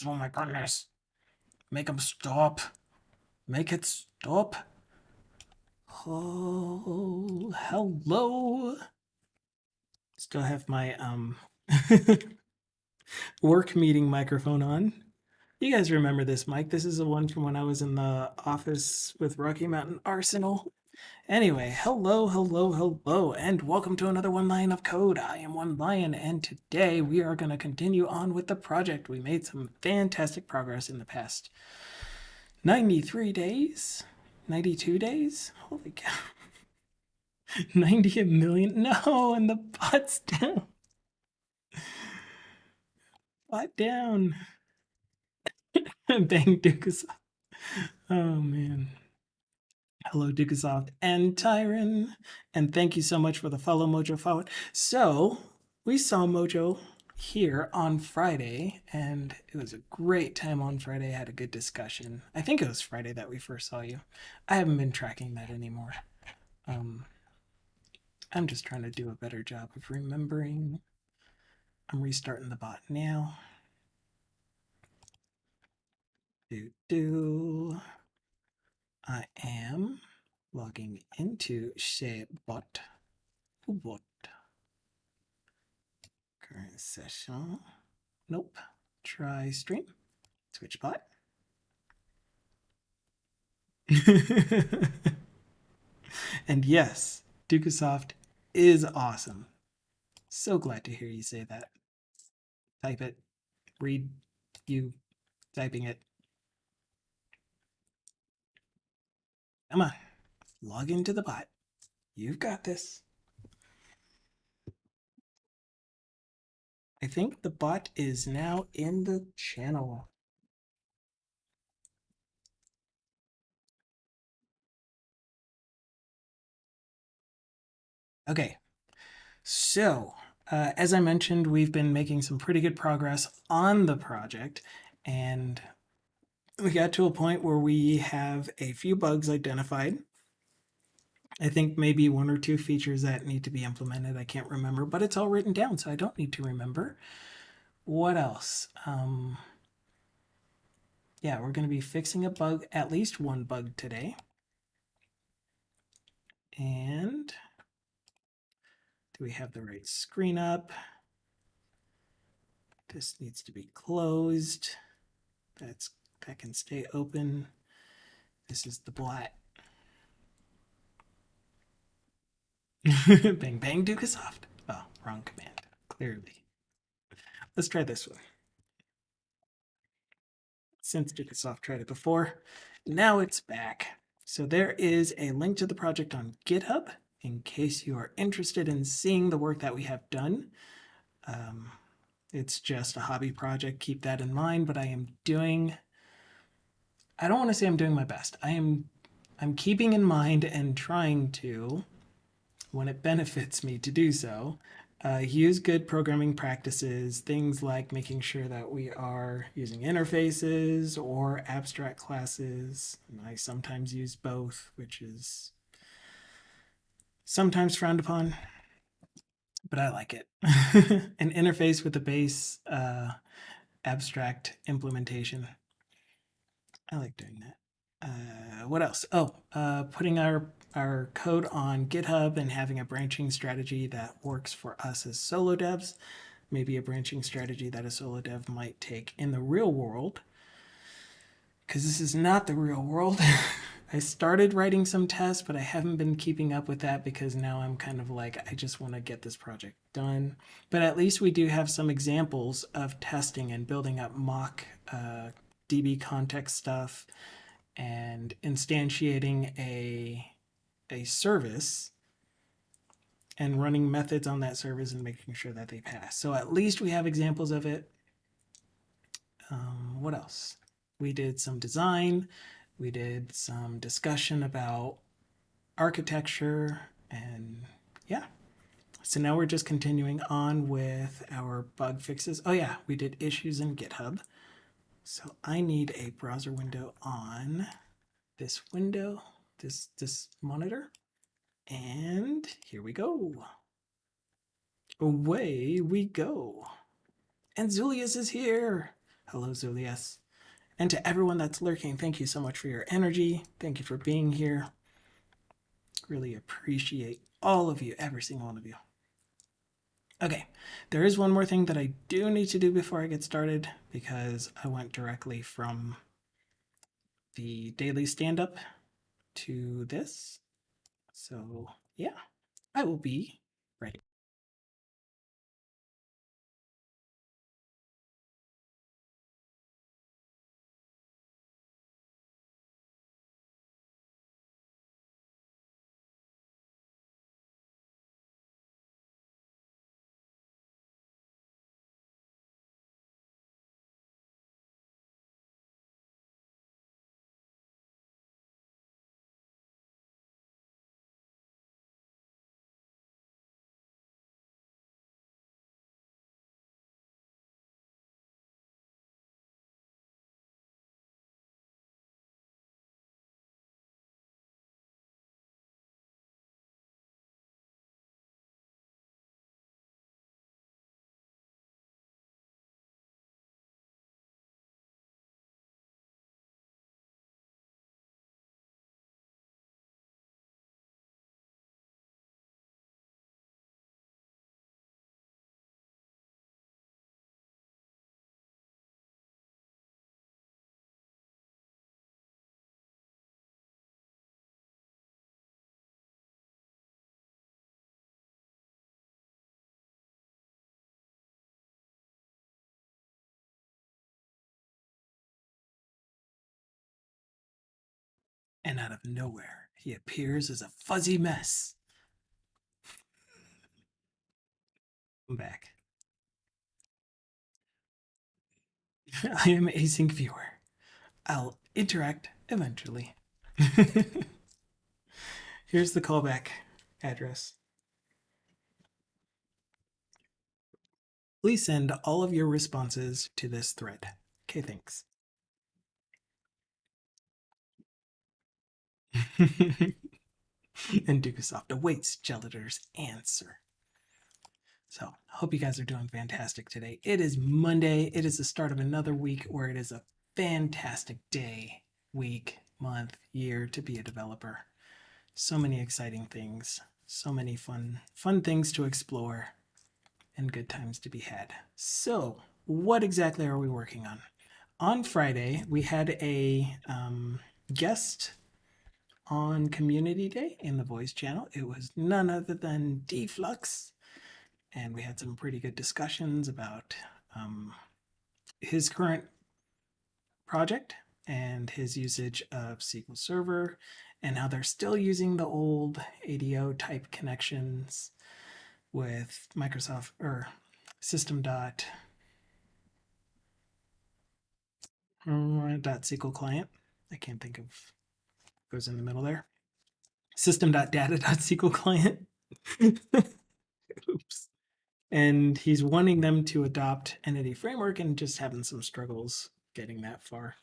Oh my goodness. Make him stop. Make it stop. Oh, hello. Still have my work meeting microphone on. You guys remember this mic? This is the one from when I was in the office with Rocky Mountain Arsenal. Anyway, hello, and welcome to another One Lion of Code. I am One Lion, and today we are going to continue on with the project. We made some fantastic progress in the past 93 days, 92 days. Holy cow. 90 million. No, and the bot's down. Bot down. Bang Dukasoft. Oh man. Hello, Dukasoft and Tyron. And thank you so much for the follow, Mojo Forward. So we saw Mojo here on Friday, and it was a great time on Friday. I had a good discussion. I think it was Friday that we first saw you. I haven't been tracking that anymore. I'm just trying to do a better job of remembering. I'm restarting the bot now. I am logging into ShareBot. Current session. Nope. Try stream. Switch bot. And yes, Dukasoft is awesome. So glad to hear you say that. Type it. Read you typing it. Come on. Log into the bot. You've got this. I think the bot is now in the channel. Okay, so as I mentioned, we've been making some pretty good progress on the project, and we got to a point where we have a few bugs identified. I think maybe one or two features that need to be implemented. I can't remember, but it's all written down, so I don't need to remember. What else? Yeah, we're going to be fixing a bug, at least one bug today. And do we have the right screen up? This needs to be closed. That can stay open. This is the blat. Bang bang Dukasoft. Oh, wrong command. Clearly. Let's try this one. Since Dukasoft tried it before, now it's back. So there is a link to the project on GitHub in case you are interested in seeing the work that we have done. It's just a hobby project, keep that in mind, but I don't want to say I'm doing my best. I'm keeping in mind and trying to, when it benefits me to do so, use good programming practices, things like making sure that we are using interfaces or abstract classes. And I sometimes use both, which is sometimes frowned upon, but I like it. An interface with a base abstract implementation. I like doing that. What else? Oh, putting our code on GitHub and having a branching strategy that works for us as solo devs. Maybe a branching strategy that a solo dev might take in the real world. Because this is not the real world. I started writing some tests, but I haven't been keeping up with that because now I'm kind of like, I just want to get this project done. But at least we do have some examples of testing and building up mock DB context stuff and instantiating a service and running methods on that service and making sure that they pass. So at least we have examples of it. What else? We did some design. We did some discussion about architecture, and yeah. So now we're just continuing on with our bug fixes. Oh yeah, we did issues in GitHub. So I need a browser window on this window, this monitor. And here we go. Away we go. And Zulius is here. Hello, Zulius. And to everyone that's lurking, thank you so much for your energy. Thank you for being here. Really appreciate all of you, every single one of you. Okay, there is one more thing that I do need to do before I get started because I went directly from the daily stand up to this. So, yeah, I will be right. And out of nowhere, he appears as a fuzzy mess. I'm back. I am async viewer. I'll interact eventually. Here's the callback address. Please send all of your responses to this thread. Okay, thanks. And Dukesoft awaits Gelator's answer. So, I hope you guys are doing fantastic today. It is Monday. It is the start of another week where it is a fantastic day, week, month, year to be a developer. So many exciting things, so many fun things to explore, and good times to be had. So, what exactly are we working on? On Friday, we had a guest on Community Day in the voice channel. It was none other than Deflux, and we had some pretty good discussions about his current project and his usage of SQL Server and how they're still using the old ADO type connections with Microsoft or system dot .SQL client. I can't think of goes in the middle there. System.data.sql client. Oops. And he's wanting them to adopt Entity Framework and just having some struggles getting that far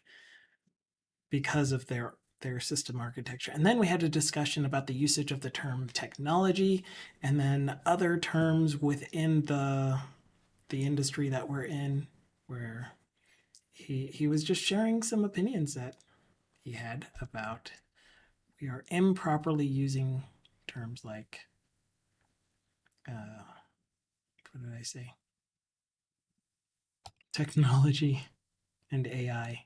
because of their system architecture. And then we had a discussion about the usage of the term technology and then other terms within the industry that we're in, where he was just sharing some opinions that he had about we are improperly using terms like what did I say? Technology and AI.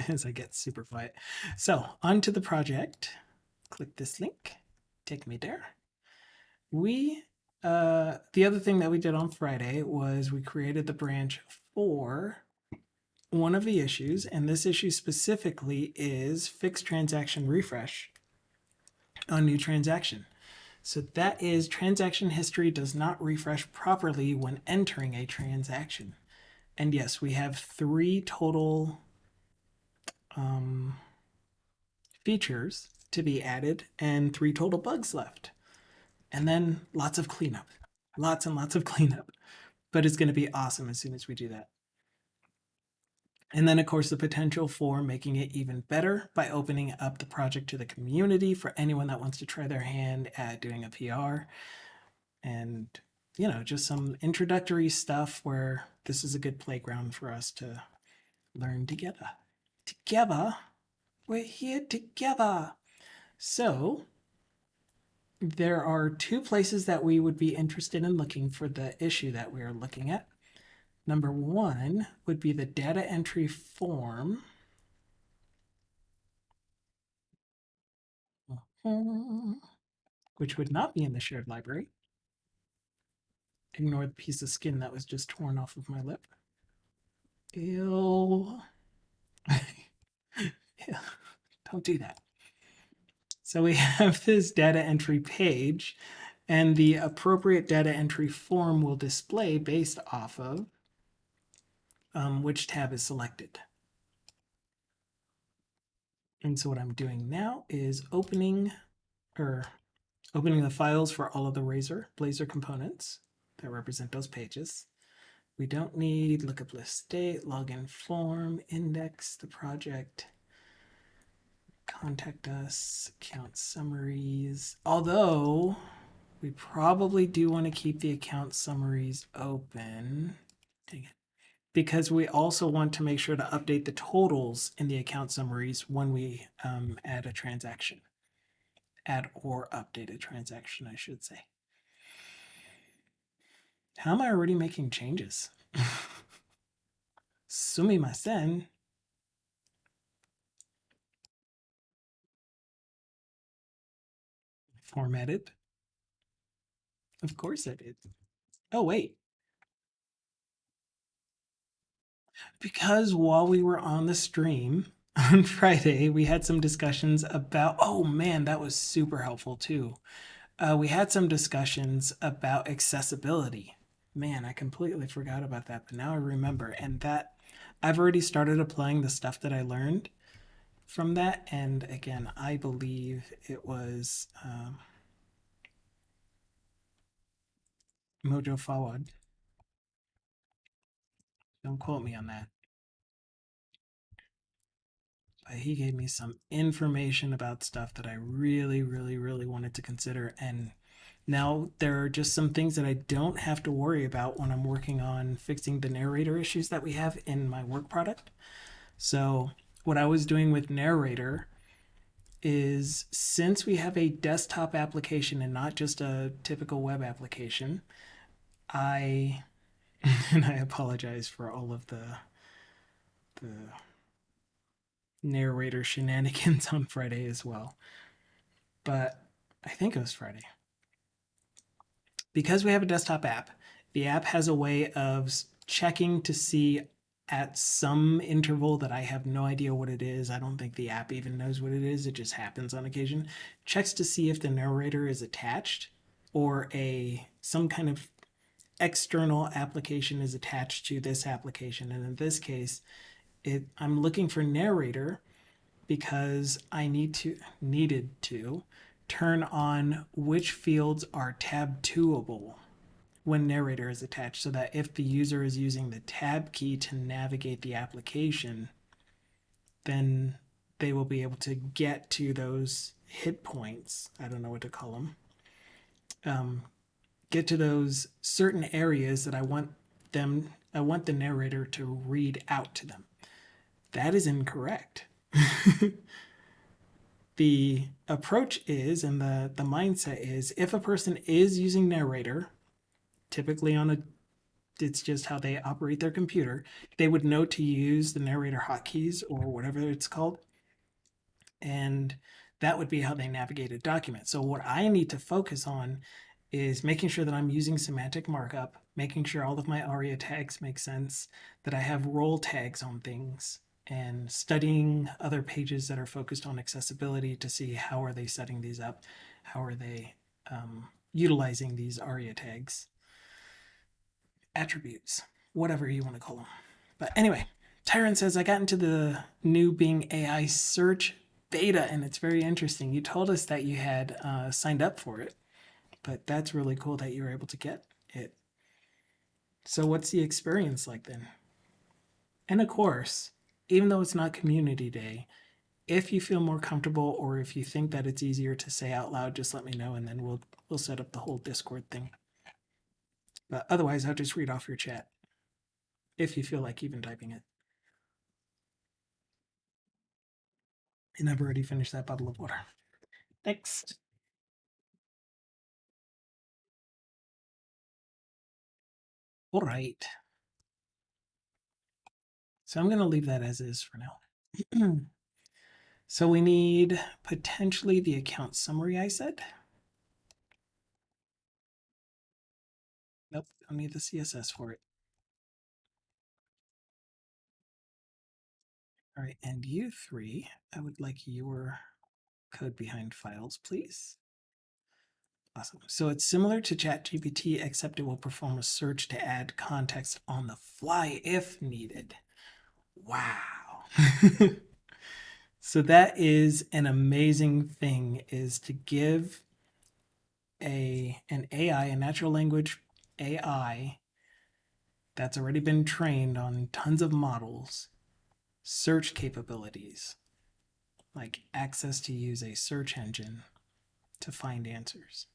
As I get super quiet. So, onto the project. Click this link. Take me there. We the other thing that we did on Friday was we created the branch for one of the issues, and this issue specifically is fixed transaction refresh on new transaction. So that is transaction history does not refresh properly when entering a transaction. And yes, we have 3 total features to be added and 3 total bugs left. And then lots of cleanup. Lots and lots of cleanup. But it's going to be awesome as soon as we do that. And then, of course, the potential for making it even better by opening up the project to the community for anyone that wants to try their hand at doing a PR. And, just some introductory stuff where this is a good playground for us to learn together. Together, we're here together. So, there are two places that we would be interested in looking for the issue that we are looking at. Number one would be the data entry form. Which would not be in the shared library. Ignore the piece of skin that was just torn off of my lip. Ew. Yeah, don't do that. So we have this data entry page, and the appropriate data entry form will display based off of which tab is selected. And so what I'm doing now is opening the files for all of the Blazor components that represent those pages. We don't need lookup list state, login form, index the project, contact us, account summaries. Although we probably do want to keep the account summaries open. Dang it. Because we also want to make sure to update the totals in the account summaries when we add a transaction. Add or update a transaction, I should say. How am I already making changes? Sumimasen. Formatted. Of course I did. Oh, wait. Because while we were on the stream on Friday, we had some discussions about, oh man, that was super helpful too. We had some discussions about accessibility. Man, I completely forgot about that, but now I remember. And that I've already started applying the stuff that I learned from that. And again, I believe it was Mojo Fawad. Don't quote me on that. But he gave me some information about stuff that I really, really, really wanted to consider. And now there are just some things that I don't have to worry about when I'm working on fixing the narrator issues that we have in my work product. So, what I was doing with narrator is since we have a desktop application and not just a typical web application, I and I apologize for all of the narrator shenanigans on Friday as well. But I think it was Friday. Because we have a desktop app, the app has a way of checking to see at some interval that I have no idea what it is. I don't think the app even knows what it is. It just happens on occasion. Checks to see if the narrator is attached or some kind of external application is attached to this application. And in this case, I'm looking for narrator because I needed to turn on which fields are tab 2able when narrator is attached, so that if the user is using the tab key to navigate the application, then they will be able to get to those hit points. I don't know what to call them. Get to those certain areas that I want the narrator to read out to them. That is incorrect. The approach is, and the mindset is, if a person is using narrator, typically it's just how they operate their computer, they would know to use the narrator hotkeys or whatever it's called. And that would be how they navigate a document. So what I need to focus on is making sure that I'm using semantic markup, making sure all of my ARIA tags make sense, that I have role tags on things, and studying other pages that are focused on accessibility to see how are they setting these up, how are they utilizing these ARIA tags, attributes, whatever you want to call them. But anyway, Tyron says, I got into the new Bing AI search beta and it's very interesting. You told us that you had signed up for it, but that's really cool that you were able to get it. So what's the experience like then? And of course, even though it's not community day, if you feel more comfortable or if you think that it's easier to say out loud, just let me know and then we'll set up the whole Discord thing. But otherwise, I'll just read off your chat if you feel like even typing it. And I've already finished that bottle of water. Next. All right. So I'm going to leave that as is for now. So we need potentially the account summary, I said. Nope, don't need the CSS for it. All right, and you three, I would like your code behind files, please. Awesome. So it's similar to ChatGPT, except it will perform a search to add context on the fly if needed. Wow. So that is an amazing thing, is to give an AI, a natural language AI that's already been trained on tons of models, search capabilities, like access to use a search engine to find answers.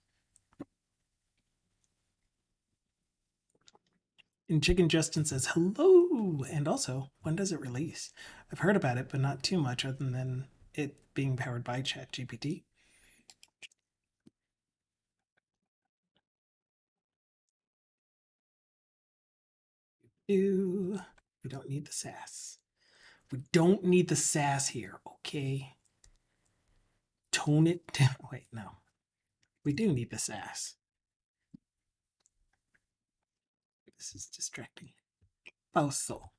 And Chicken Justin says, hello! And also, when does it release? I've heard about it, but not too much other than it being powered by ChatGPT. We don't need the sass. We don't need the sass here, okay? Tone it down. Wait, no. We do need the sass. This is distracting. Also,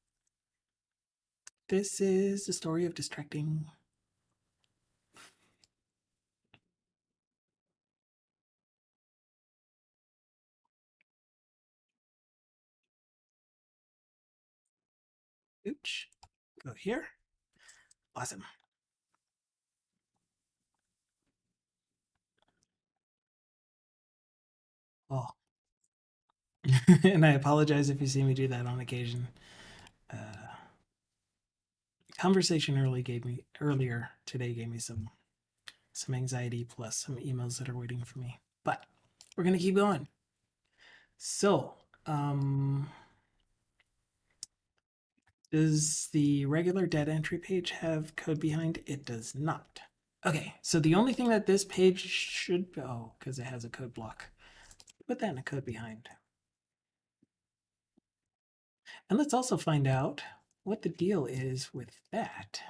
this is the story of distracting. Ooch. Go here. Awesome. Oh. And I apologize if you see me do that on occasion. Conversation earlier today gave me some anxiety plus some emails that are waiting for me. But we're gonna keep going. So, does the regular data entry page have code behind? It does not. Okay, so the only thing that this page should, oh, because it has a code block. Put that in a code behind. And let's also find out what the deal is with that.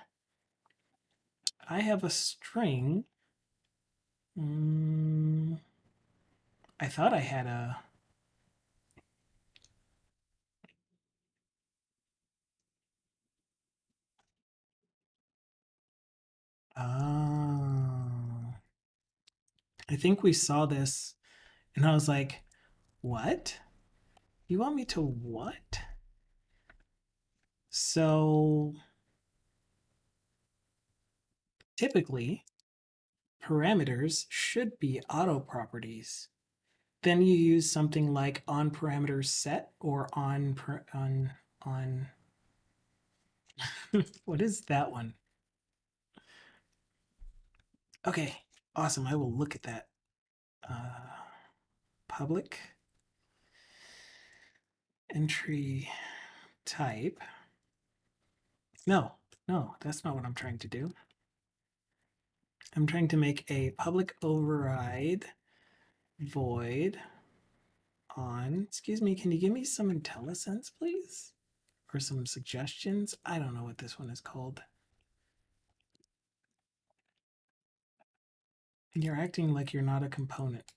I have a string. I thought I had a... Oh. I think we saw this and I was like, what? You want me to what? So typically parameters should be auto properties. Then you use something like on parameter set or on what is that one? Okay, awesome. I will look at that. Public entry type. No, that's not what I'm trying to do. I'm trying to make a public override void on, excuse me, can you give me some IntelliSense, please? Or some suggestions? I don't know what this one is called. You're acting like you're not a component.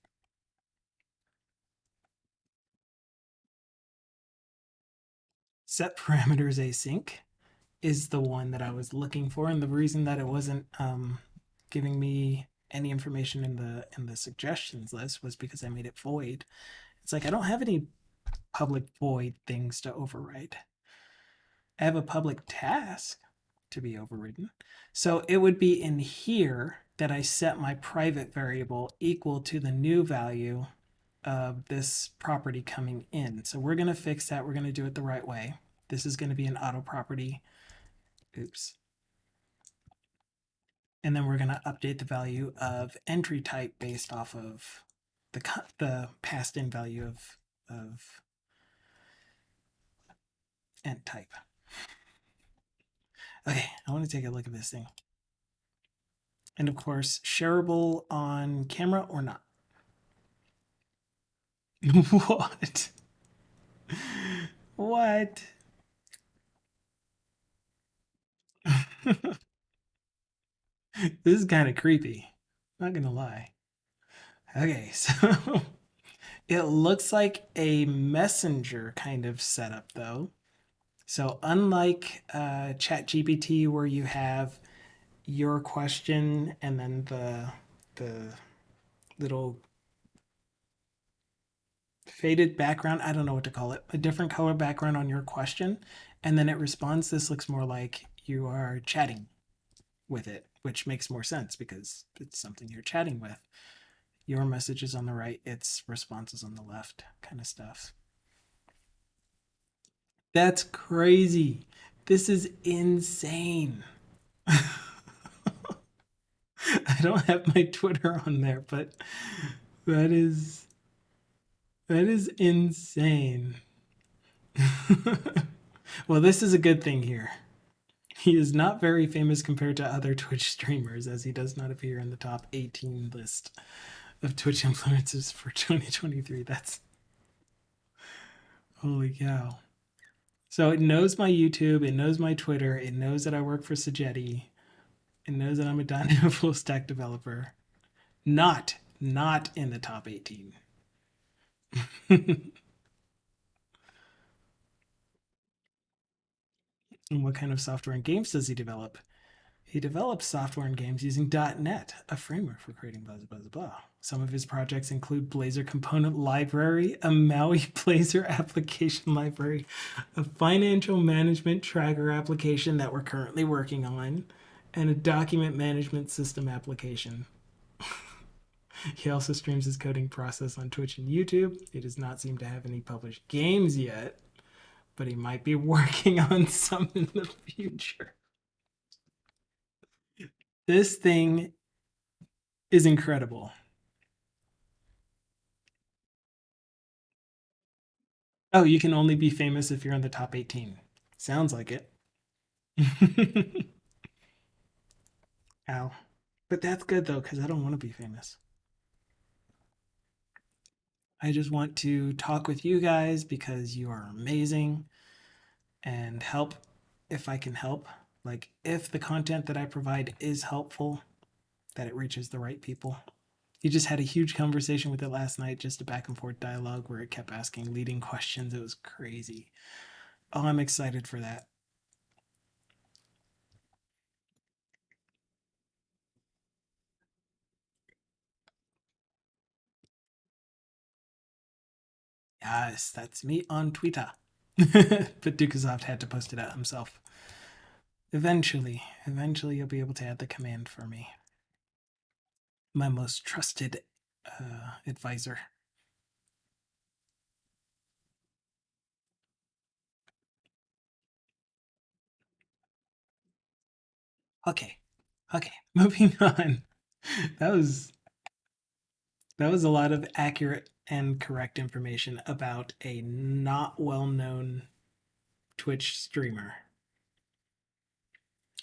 Set parameters async is the one that I was looking for, and the reason that it wasn't giving me any information in the suggestions list was because I made it void. It's like I don't have any public void things to override. I have a public task to be overridden. So it would be in here that I set my private variable equal to the new value of this property coming in. So we're going to fix that. We're going to do it the right way. This is going to be an auto property. Oops. And then we're going to update the value of entry type based off of the passed in value of ent type. Okay, I want to take a look at this thing. And of course, shareable on camera or not. What? What? This is kind of creepy. Not gonna lie. Okay, so it looks like a messenger kind of setup though. So unlike ChatGPT, where you have your question and then the little faded background, I don't know what to call it, a different color background on your question, and then it responds, this looks more like you are chatting with it, which makes more sense because it's something you're chatting with. Your message is on the right, its response is on the left, kind of stuff. That's crazy. This is insane. I don't have my Twitter on there, but that is insane. Well, this is a good thing here. He is not very famous compared to other Twitch streamers, as he does not appear in the top 18 list of Twitch influencers for 2023. That's holy cow. So it knows my YouTube, it knows my Twitter, it knows that I work for Sagetti, it knows that I'm a .NET full stack developer. Not in the top 18. And what kind of software and games does he develop? He develops software and games using .NET, a framework for creating blah, blah, blah, blah. Some of his projects include Blazor Component Library, a Maui Blazor application library, a financial management tracker application that we're currently working on, and a document management system application. He also streams his coding process on Twitch and YouTube. He does not seem to have any published games yet, but he might be working on some in the future. This thing is incredible. Oh, you can only be famous if you're in the top 18. Sounds like it. Ow. But that's good though, because I don't want to be famous. I just want to talk with you guys because you are amazing and help if I can help. Like, if the content that I provide is helpful, that it reaches the right people. You just had a huge conversation with it last night, just a back and forth dialogue where it kept asking leading questions. It was crazy. Oh, I'm excited for that. Yes, that's me on Twitter. But Dukasoft had to post it out himself. Eventually you'll be able to add the command for me. My most trusted advisor. Okay, moving on. That was a lot of accurate and correct information about a not well-known Twitch streamer.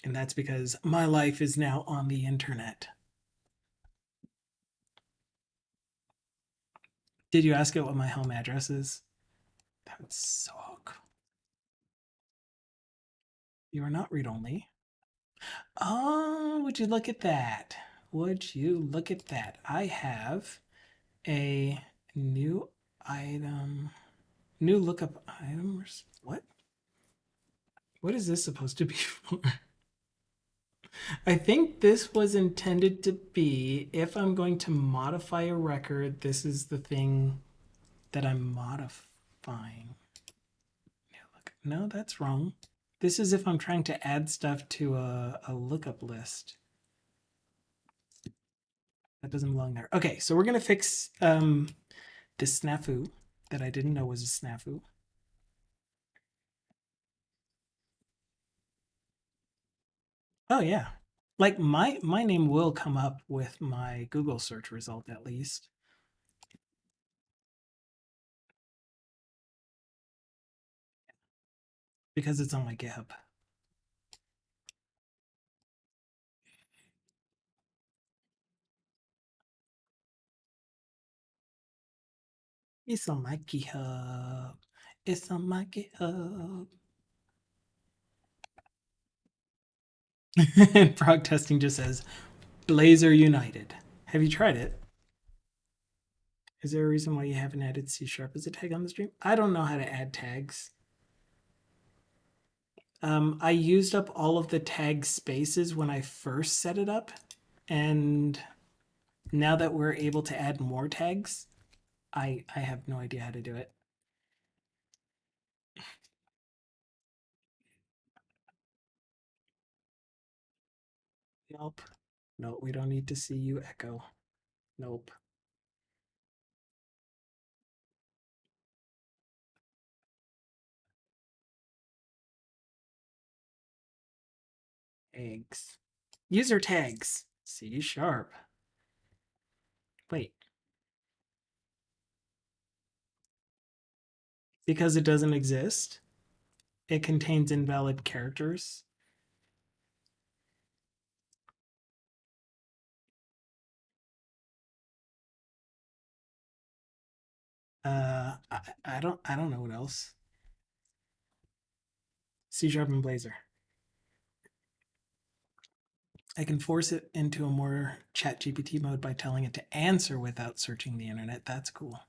And that's because my life is now on the internet. Did you ask it what my home address is? That would suck. You are not read-only. Oh, would you look at that? Would you look at that? I have a new item, new lookup item. What? What is this supposed to be for? I think this was intended to be if I'm going to modify a record, this is the thing that I'm modifying. No, that's wrong. This is if I'm trying to add stuff to a lookup list. That doesn't belong there. Okay, so we're going to fix this snafu that I didn't know was a snafu. Oh yeah. Like my name will come up with my Google search result at least because it's on my GitHub. It's on my GitHub. It's on my GitHub. And prog testing just says Blazor United. Have you tried it? Is there a reason why you haven't added C sharp as a tag on the stream? I don't know how to add tags. I used up all of the tag spaces when I first set it up, and now that we're able to add more tags, I have no idea how to do it. Nope. No, we don't need to see you echo. Nope. Tags. User tags. C sharp. Wait. Because it doesn't exist, it contains invalid characters. I don't know what else. C sharp and Blazor. I can force it into a more chat GPT mode by telling it to answer without searching the internet. That's cool.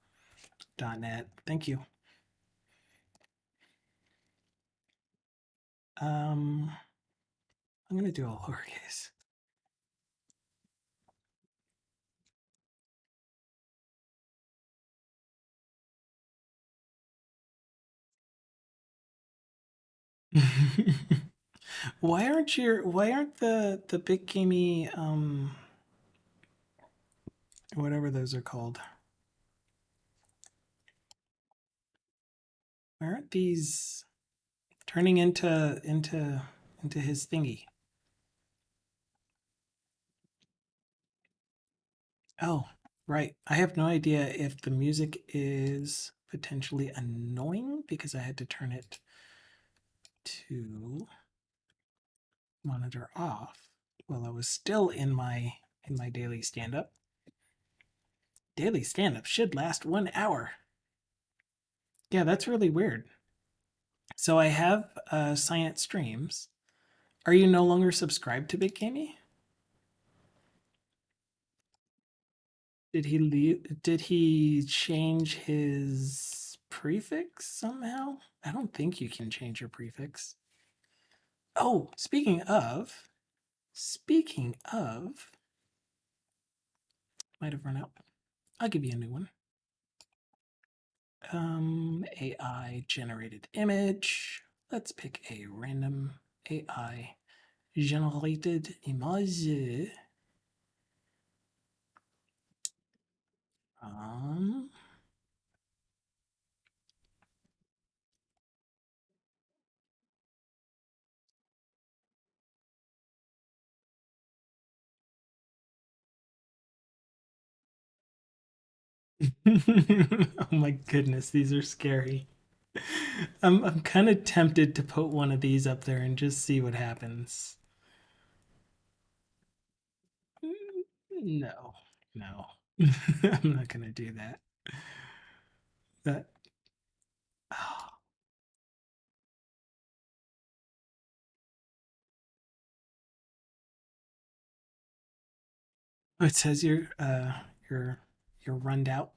.NET. Thank you. I'm gonna do all lowercase. Why aren't the big gamey whatever those are called? Why aren't these turning into his thingy? Oh, right. I have no idea if the music is potentially annoying because I had to turn it to monitor off while I was still in my daily stand up. Daily stand up should last 1 hour. Yeah, that's really weird. So I have Science Streams. Are you no longer subscribed to Big Gamey? Did he leave? Did he change his prefix somehow? I don't think you can change your prefix. Oh, speaking of, might have run out. I'll give you a new one. AI generated image. Let's pick a random AI generated image. Um, oh my goodness, these are scary. I'm kind of tempted to put one of these up there and just see what happens. No, no, I'm not gonna do that. That oh, it says you're you're runned out.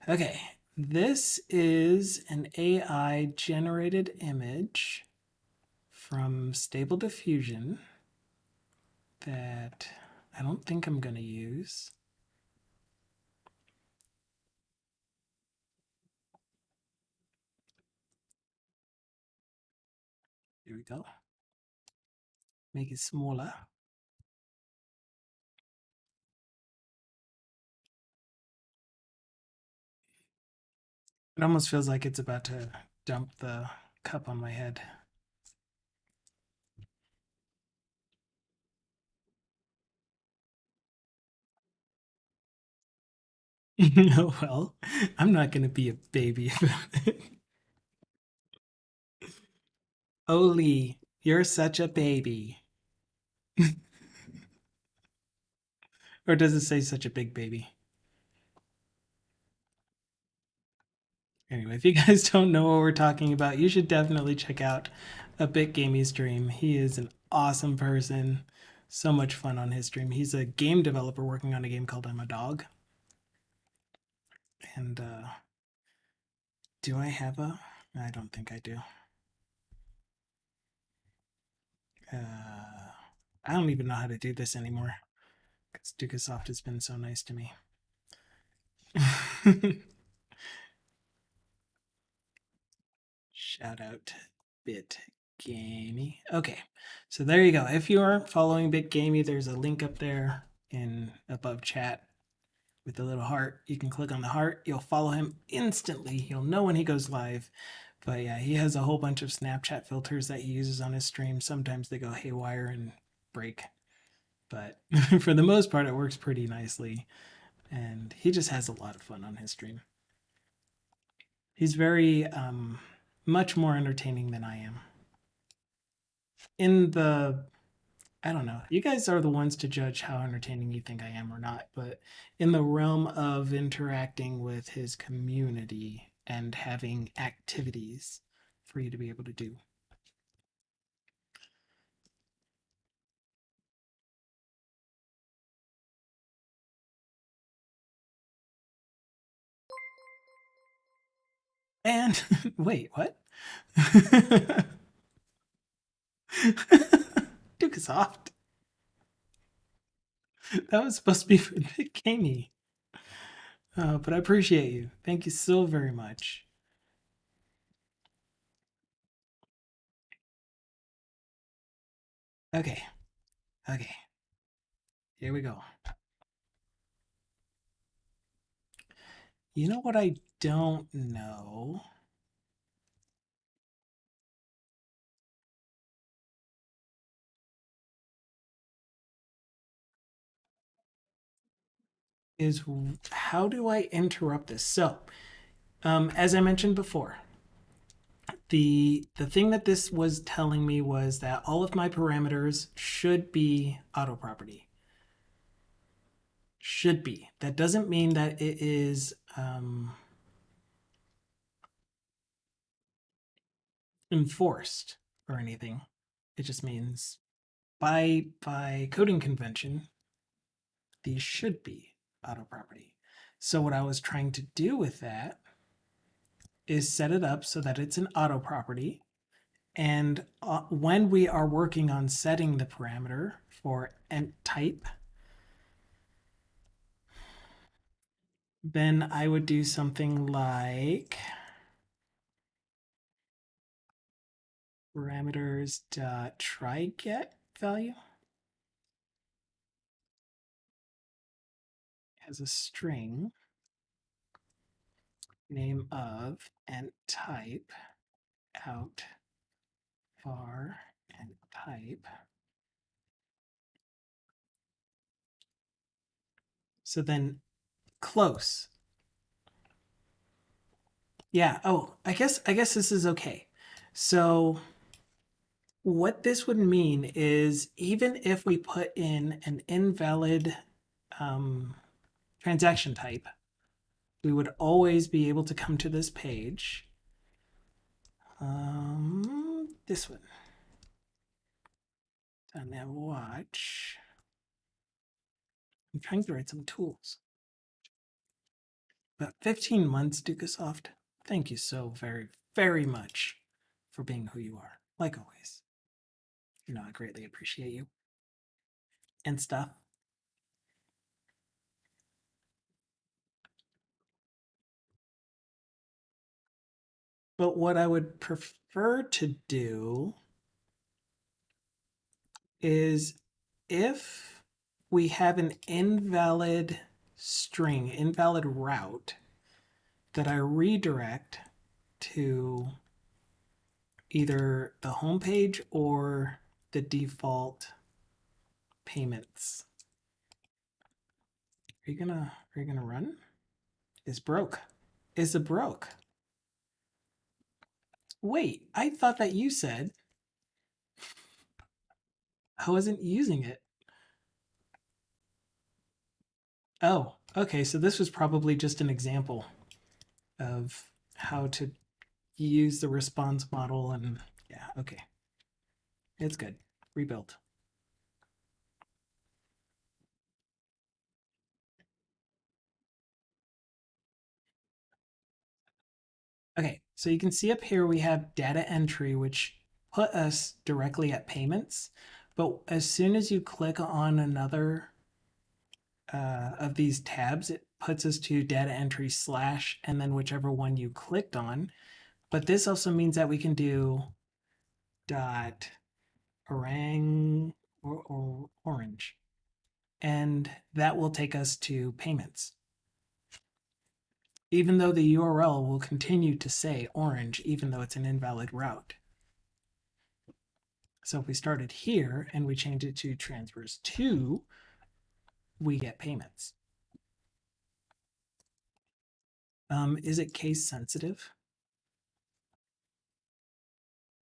Okay, this is an AI generated image from Stable Diffusion that I don't think I'm gonna use. Here we go. Make it smaller. It almost feels like it's about to dump the cup on my head. Well, I'm not going to be a baby about it. Oli, you're such a baby. Or does it say such a big baby? Anyway, if you guys don't know what we're talking about, you should definitely check out a Bit Gamey stream. He is an awesome person. So much fun on his stream. He's a game developer working on a game called I'm a Dog. And do I have a? I don't think I do. Uh, I don't even know how to do this anymore because Dukasoft has been so nice to me. Shout out to Bit Gamey. Okay, so there you go. If you are following Bit Gamey, there's a link up there in above chat with the little heart. You can click on the heart. You'll follow him instantly. You'll know when he goes live. But yeah, he has a whole bunch of Snapchat filters that he uses on his stream. Sometimes they go haywire and break, but for the most part, it works pretty nicely. And he just has a lot of fun on his stream. He's very much more entertaining than I am. In the I don't know. You guys are the ones to judge how entertaining you think I am or not, but in the realm of interacting with his community and having activities for you to be able to do. And wait, what? Dukesoft. That was supposed to be for Big Gamey. But I appreciate you. Thank you so very much. Okay. Okay. Here we go. You know what I don't know? Is how do I interrupt this? So, as I mentioned before, the thing that this was telling me was that all of my parameters should be auto property. Should be. That doesn't mean that it is enforced or anything. It just means by coding convention, these should be auto property. So what I was trying to do with that is set it up so that it's an auto property. And when we are working on setting the parameter for ent type, then I would do something like parameters dot try get value as a string name of ent type out var ent type. So then close. Yeah. Oh, I guess this is okay. So what this would mean is even if we put in an invalid transaction type, we would always be able to come to this page. This one. And now watch. I'm trying to write some tools. About 15 months, Dukasoft. Thank you so very, very much for being who you are. Like always. You know, I greatly appreciate you. And stuff. But what I would prefer to do is if we have an invalid string, invalid route, that I redirect to either the home page or the default payments. Are you gonna run? is broke. Is a broke. Wait, I thought that you said I wasn't using it. Oh, okay, so this was probably just an example of how to use the response model and yeah, okay. It's good. Rebuilt. Okay, so you can see up here we have data entry, which put us directly at payments. But as soon as you click on another of these tabs, it puts us to data entry slash and then whichever one you clicked on. But this also means that we can do dot orang or orange, and that will take us to payments. Even though the URL will continue to say orange, even though it's an invalid route. So if we started here and we change it to transfers to, we get payments. Is it case sensitive?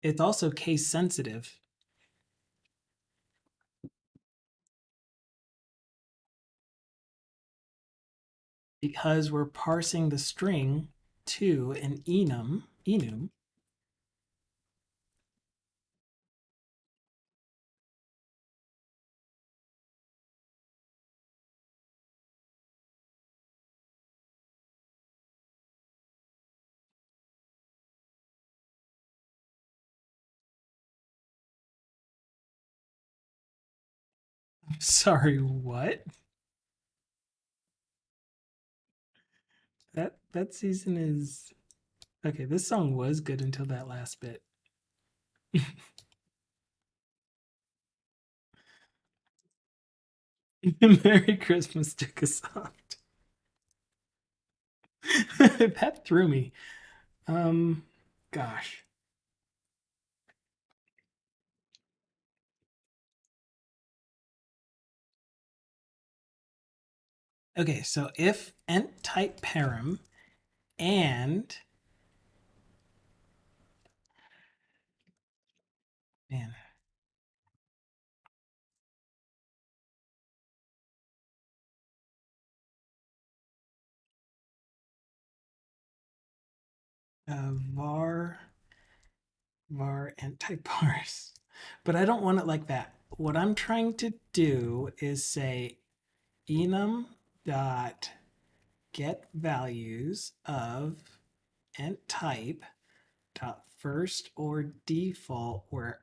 It's also case sensitive because we're parsing the string to an enum. Sorry, what? That season is okay. This song was good until that last bit. Merry Christmas to Cassandra. That threw me. Um, gosh. Okay, so if ent type param and man, var ent type parse, but I don't want it like that. What I'm trying to do is say enum dot get values of ent type dot first or default where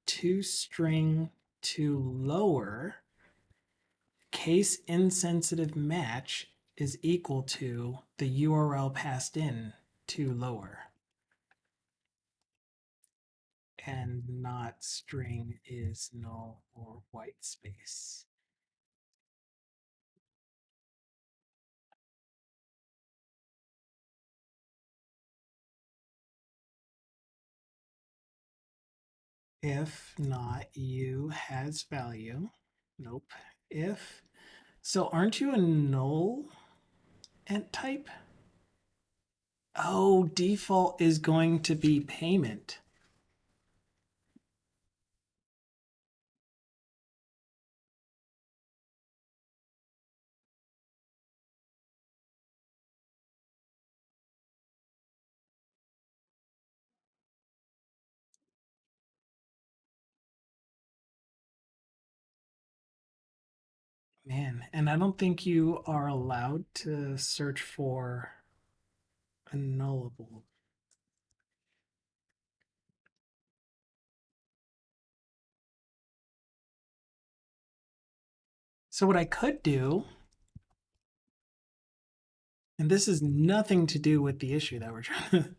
to string to lower case insensitive match is equal to the URL passed in to lower and not string is null or white space. If not u has value. Nope. If so, aren't you a null ent type? Oh, default is going to be payment. Man, and I don't think you are allowed to search for a nullable. So what I could do, and this is nothing to do with the issue that we're trying to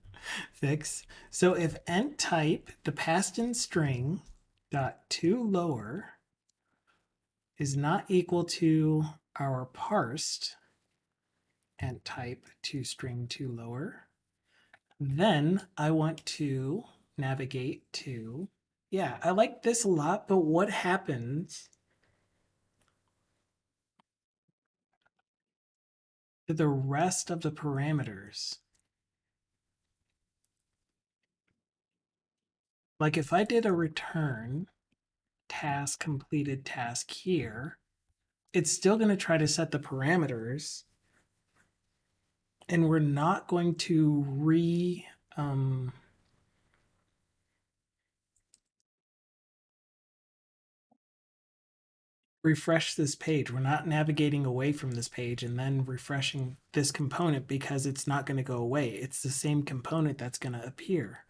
fix. So if ent type, the passed in string dot to lower is not equal to our parsed ent type to string to lower, then I want to navigate to, yeah, I like this a lot, but what happens the rest of the parameters. Like if I did a return task completed task here, it's still going to try to set the parameters, and we're not going to um, refresh this page. We're not navigating away from this page and then refreshing this component because it's not going to go away. It's the same component that's going to appear.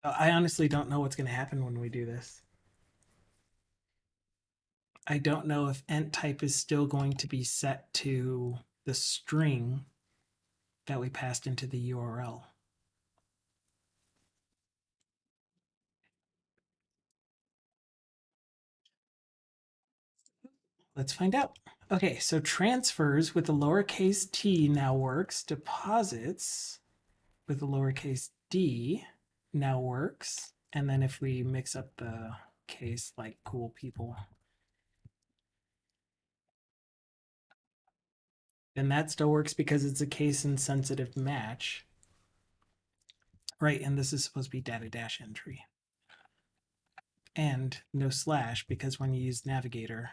I honestly don't know what's going to happen when we do this. I don't know if ent type is still going to be set to the string that we passed into the URL. Let's find out. Okay, so transfers with the lowercase t now works. Deposits with the lowercase d now works. And then if we mix up the case like cool people, then that still works because it's a case insensitive match. Right, and this is supposed to be data dash entry. And no slash because when you use navigator,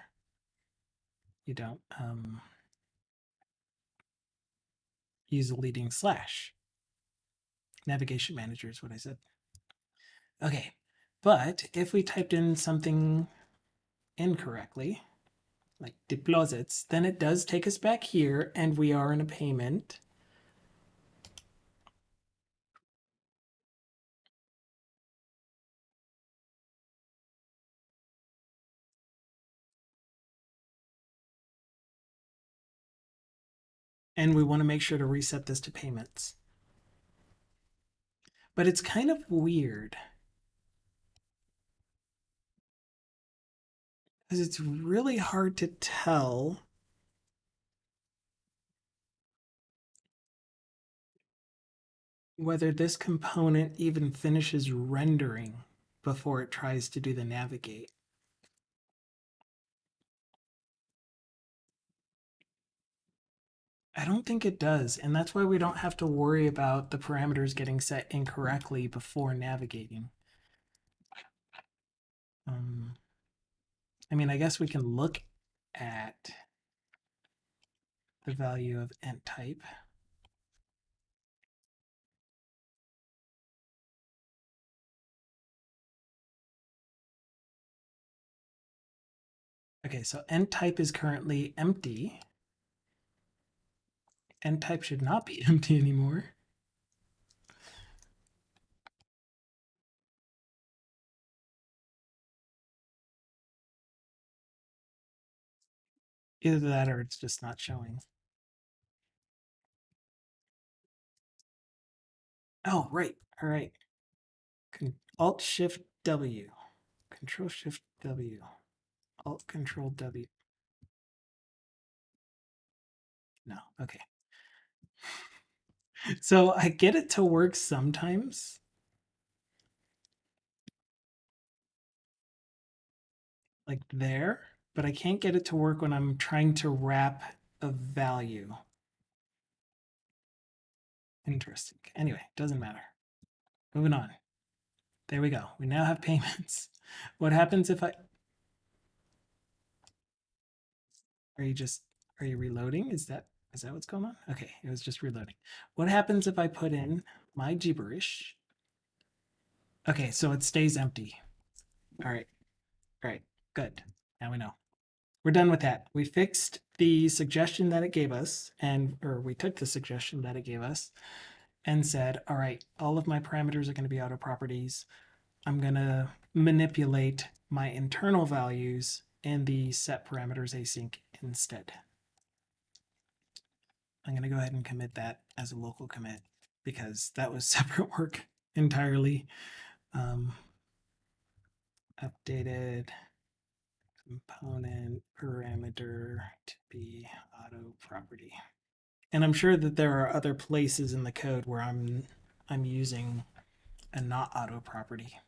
you don't use a leading slash. Navigation manager is what I said. Okay, but if we typed in something incorrectly, like deposits, then it does take us back here and we are in a payment. And we want to make sure to reset this to payments. But it's kind of weird because it's really hard to tell whether this component even finishes rendering before it tries to do the navigate. I don't think it does, and that's why we don't have to worry about the parameters getting set incorrectly before navigating. I mean, I guess we can look at the value of ent type. Okay, so ent type is currently empty. Ent type should not be empty anymore. Either that or it's just not showing. Oh, right. All right. Alt Shift W. Control Shift W. Alt Control W. No. Okay. So I get it to work sometimes. Like there, but I can't get it to work when I'm trying to wrap a value. Interesting. Anyway, doesn't matter. Moving on. There we go. We now have payments. What happens if I... Are you reloading? Is that what's going on? Okay, it was just reloading. What happens if I put in my gibberish? Okay, so it stays empty. All right. All right. Good. Now we know. We're done with that. We fixed the suggestion that it gave us, or we took the suggestion that it gave us and said, all right, all of my parameters are going to be auto properties. I'm going to manipulate my internal values in the set parameters async instead. I'm going to go ahead and commit that as a local commit because that was separate work entirely. Updated component parameter to be auto property. And I'm sure that there are other places in the code where I'm using a not auto property.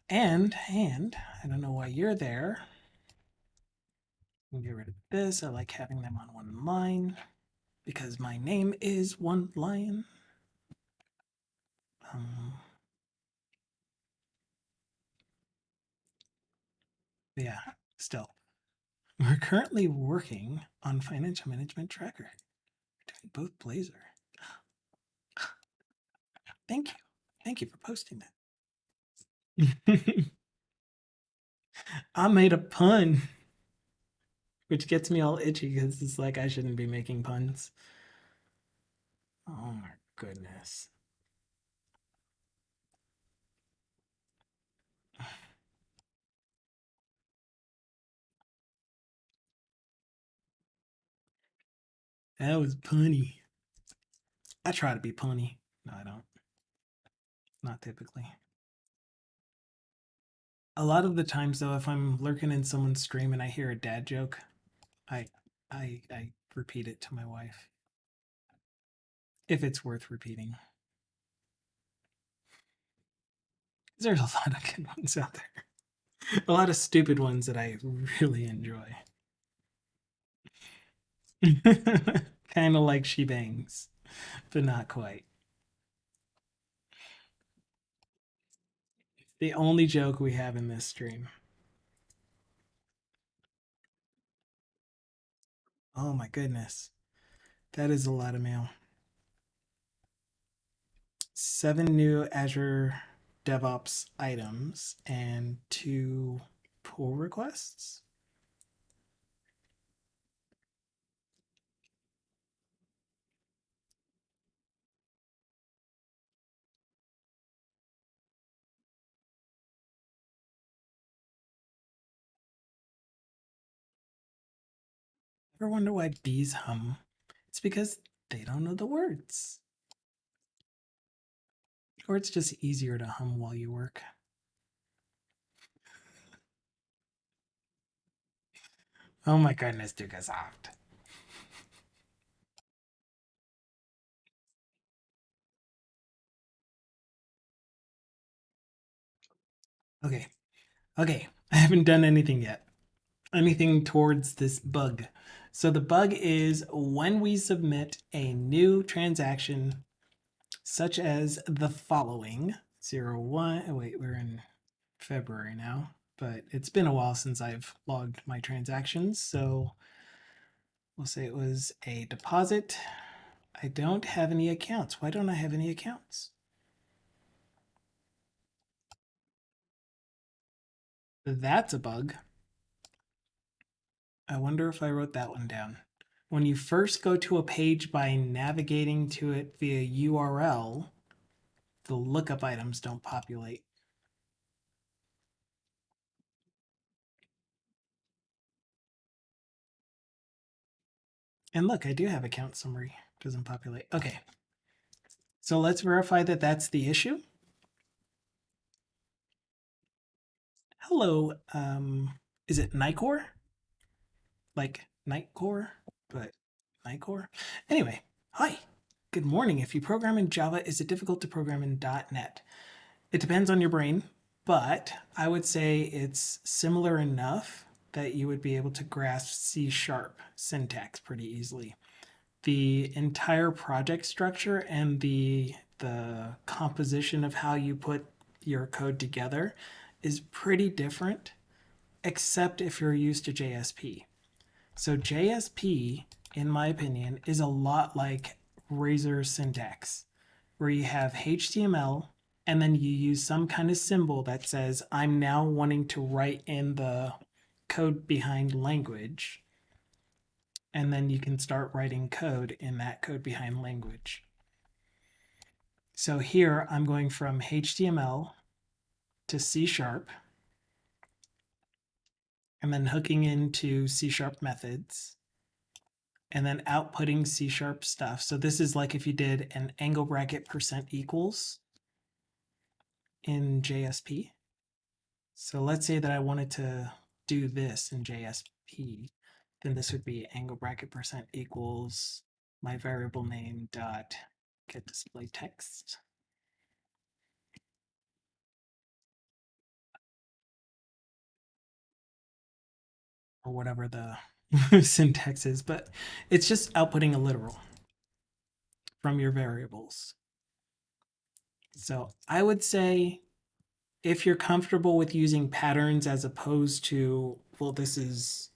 And I don't know why you're there. Get rid of this. I like having them on one line because my name is one line. Um, yeah, still. We're currently working on financial management tracker. We're doing both Blazor. Thank you. Thank you for posting that. I made a pun, which gets me all itchy because it's like I shouldn't be making puns. Oh my goodness. That was punny. I try to be punny. No, I don't. Not typically. A lot of the times though, if I'm lurking in someone's stream and I hear a dad joke, I I repeat it to my wife. If it's worth repeating. There's a lot of good ones out there. A lot of stupid ones that I really enjoy. Kind of like she bangs, but not quite. The only joke we have in this stream. Oh my goodness. That is a lot of mail. 7 new Azure DevOps items and 2 pull requests. Ever wonder why bees hum? It's because they don't know the words. Or it's just easier to hum while you work. Oh my goodness, Dukasoft. Okay, okay. I haven't done anything yet. Anything towards this bug. So the bug is when we submit a new transaction, such as the following 01. Oh, wait, we're in February now, but it's been a while since I've logged my transactions. So we'll say it was a deposit. I don't have any accounts. Why don't I have any accounts? That's a bug. I wonder if I wrote that one down. When you first go to a page by navigating to it via URL, the lookup items don't populate. And look, I do have account summary. Doesn't populate. Okay. So let's verify that that's the issue. Hello. Is it Nicor? Like Nightcore, but Nightcore? Anyway, hi. Good morning. If you program in Java, is it difficult to program in .NET? It depends on your brain, but I would say it's similar enough that you would be able to grasp C# syntax pretty easily. The entire project structure and the composition of how you put your code together is pretty different, except if you're used to JSP. So JSP, in my opinion, is a lot like Razor syntax, where you have HTML and then you use some kind of symbol that says, I'm now wanting to write in the code behind language. And then you can start writing code in that code behind language. So here I'm going from HTML to C# and then hooking into C# methods and then outputting C# stuff. So this is like if you did an angle bracket %equals in JSP. So let's say that I wanted to do this in JSP. then this would be angle bracket percent equals my variable name dot get display text. Or whatever the syntax is, but it's just outputting a literal from your variables. So I would say if you're comfortable with using patterns as opposed to, well, this is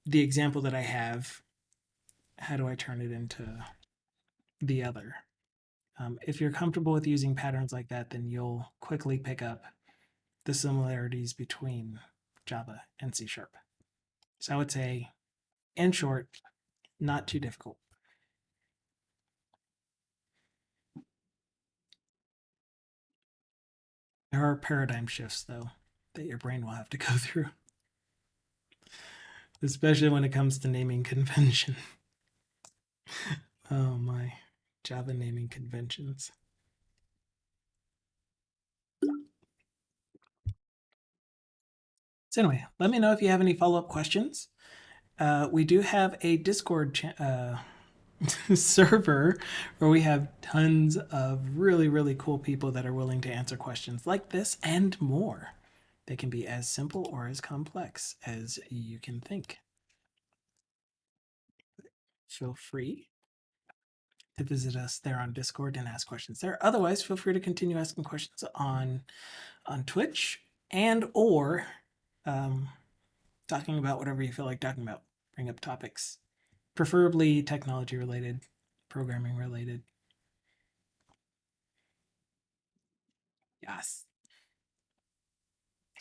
the example that I have, how do I turn it into the other? If you're comfortable with using patterns like that, then you'll quickly pick up the similarities between Java and C Sharp. So I would say, in short, not too difficult. There are paradigm shifts, though, that your brain will have to go through, especially when it comes to naming convention. Oh my, Java naming conventions. So anyway, let me know if you have any follow-up questions. We do have a Discord server where we have tons of really, really cool people that are willing to answer questions like this and more. They can be as simple or as complex as you can think. Feel free to visit us there on Discord and ask questions there. Otherwise, feel free to continue asking questions on Twitch and or talking about whatever you feel like talking about. Bring up topics, preferably technology related, programming related. Yes.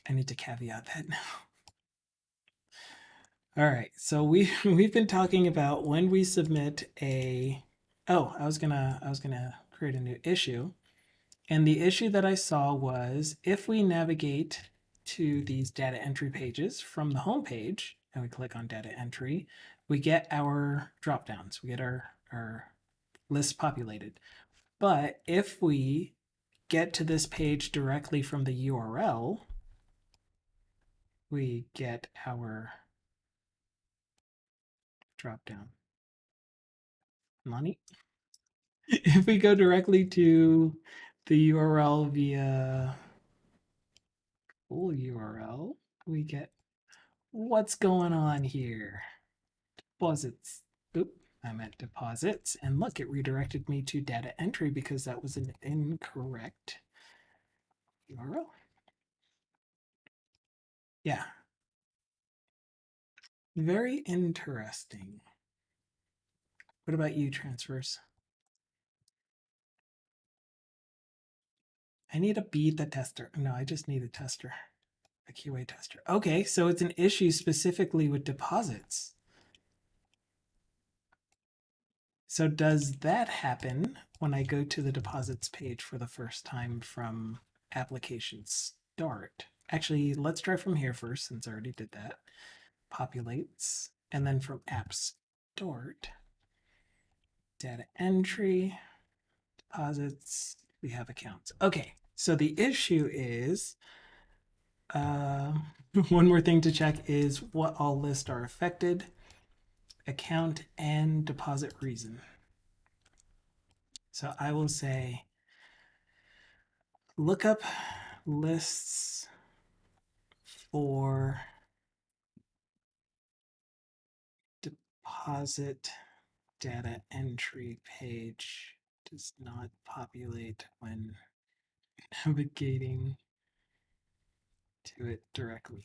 I need to caveat that now. All right. So we've been talking about when we submit a I was gonna create a new issue. And the issue that I saw was if we navigate to these data entry pages from the home page and we click on data entry, we get our drop downs, we get our list populated. But if we get to this page directly from the URL, we get our drop down. Money. If we go directly to the URL via full URL, we get what's going on here. Deposits. Oop, I meant deposits. And look, it redirected me to data entry because that was an incorrect URL. Yeah. Very interesting. What about you, transfers? I need a beta tester. No, I just need a tester, a QA tester. Okay, so it's an issue specifically with deposits. So does that happen when I go to the deposits page for the first time from application start? Actually, let's try from here first since I already did that. Populates, and then from app start, data entry, deposits, we have accounts. Okay, so the issue is, one more thing to check is what all lists are affected, account and deposit reason. So I will say, look up lists for deposit data entry page does not populate when navigating to it directly.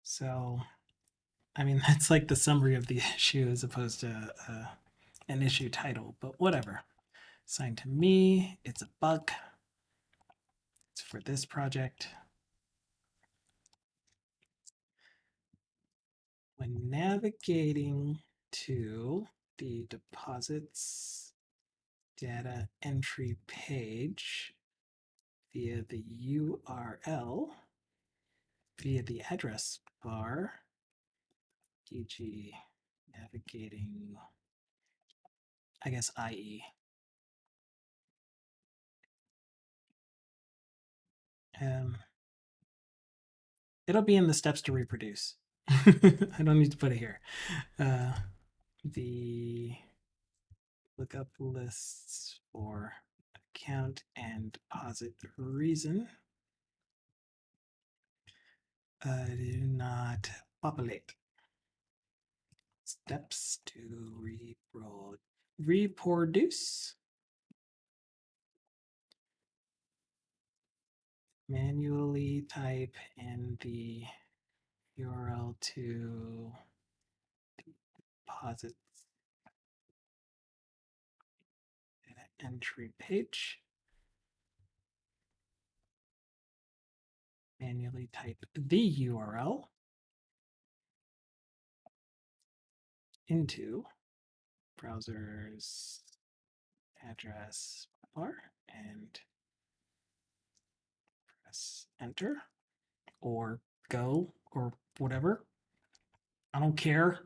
So, I mean, that's like the summary of the issue as opposed to an issue title, but whatever. Assigned to me, it's a bug. It's for this project. When navigating to the deposits data entry page via the URL, via the address bar, e.g. navigating, I guess, IE. It'll be in the steps to reproduce. I don't need to put it here. The lookup lists for account and deposit reason do not populate. Steps to reproduce. Manually type in the URL to deposit entry page. Manually type the URL into browser's address bar and press enter or go or whatever. I don't care.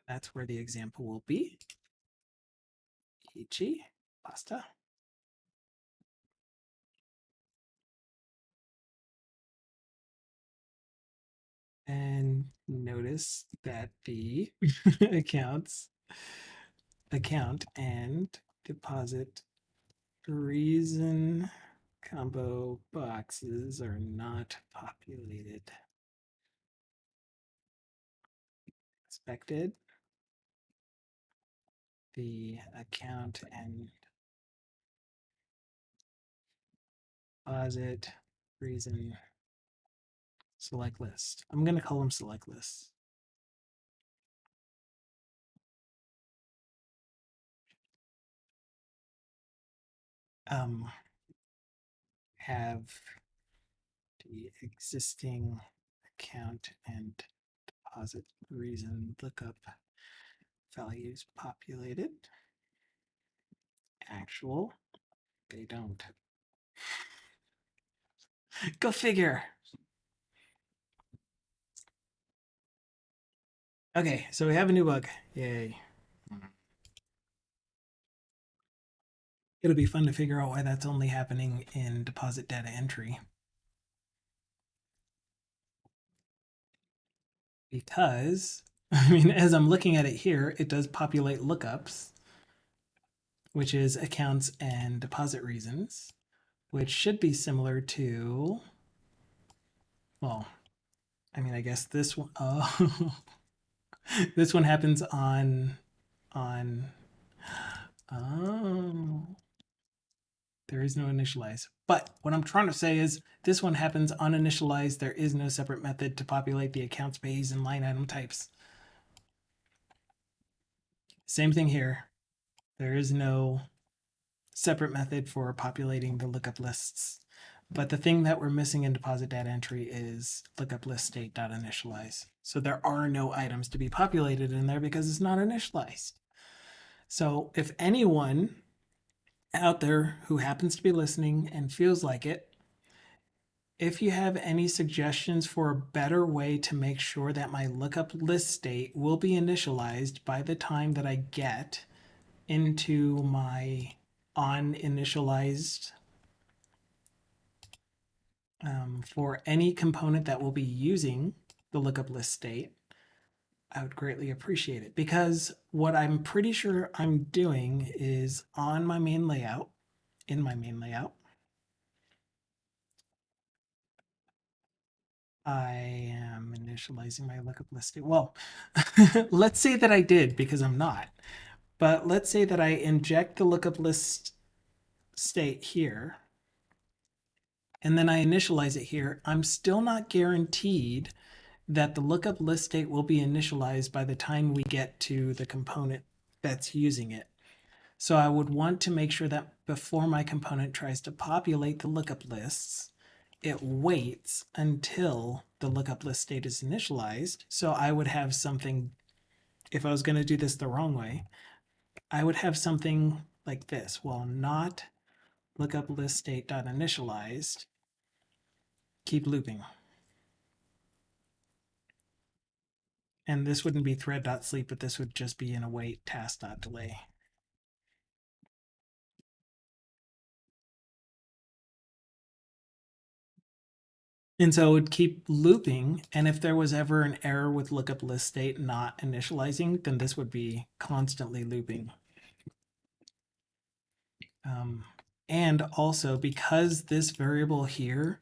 That's where the example will be. E.g. pasta. And notice that the account and deposit reason combo boxes are not populated. Expected. The account and deposit reason select list. I'm going to call them select lists. Have the existing account and deposit reason lookup values populated. Actual, they don't. Go figure. Okay, so we have a new bug. Yay. It'll be fun to figure out why that's only happening in deposit data entry. Because, I mean, as I'm looking at it here, it does populate lookups, which is accounts and deposit reasons, which should be similar to, well, I mean, I guess this one, oh, this one happens on, oh, there is no initialize. But what I'm trying to say is this one happens uninitialized. There is no separate method to populate the accounts pays and line item types. Same thing here. There is no separate method for populating the lookup lists. But the thing that we're missing in deposit data entry is lookup list state.initialize. So there are no items to be populated in there because it's not initialized. So if anyone out there who happens to be listening and feels like it, if you have any suggestions for a better way to make sure that my lookup list state will be initialized by the time that I get into my on-initialized for any component that will be using the lookup list state, I would greatly appreciate it. Because what I'm pretty sure I'm doing is on my main layout, in my main layout, I am initializing my lookup list state. Well, let's say that I did because I'm not. But let's say that I inject the lookup list state here and then I initialize it here. I'm still not guaranteed that the lookup list state will be initialized by the time we get to the component that's using it. So I would want to make sure that before my component tries to populate the lookup lists, it waits until the lookup list state is initialized. So I would have something, if I was going to do this the wrong way, I would have something like this. Well, not lookup list state.initialized, keep looping. And this wouldn't be thread.sleep, but this would just be in await task.delay. And so it would keep looping. And if there was ever an error with lookup list state not initializing, then this would be constantly looping. And also, because this variable here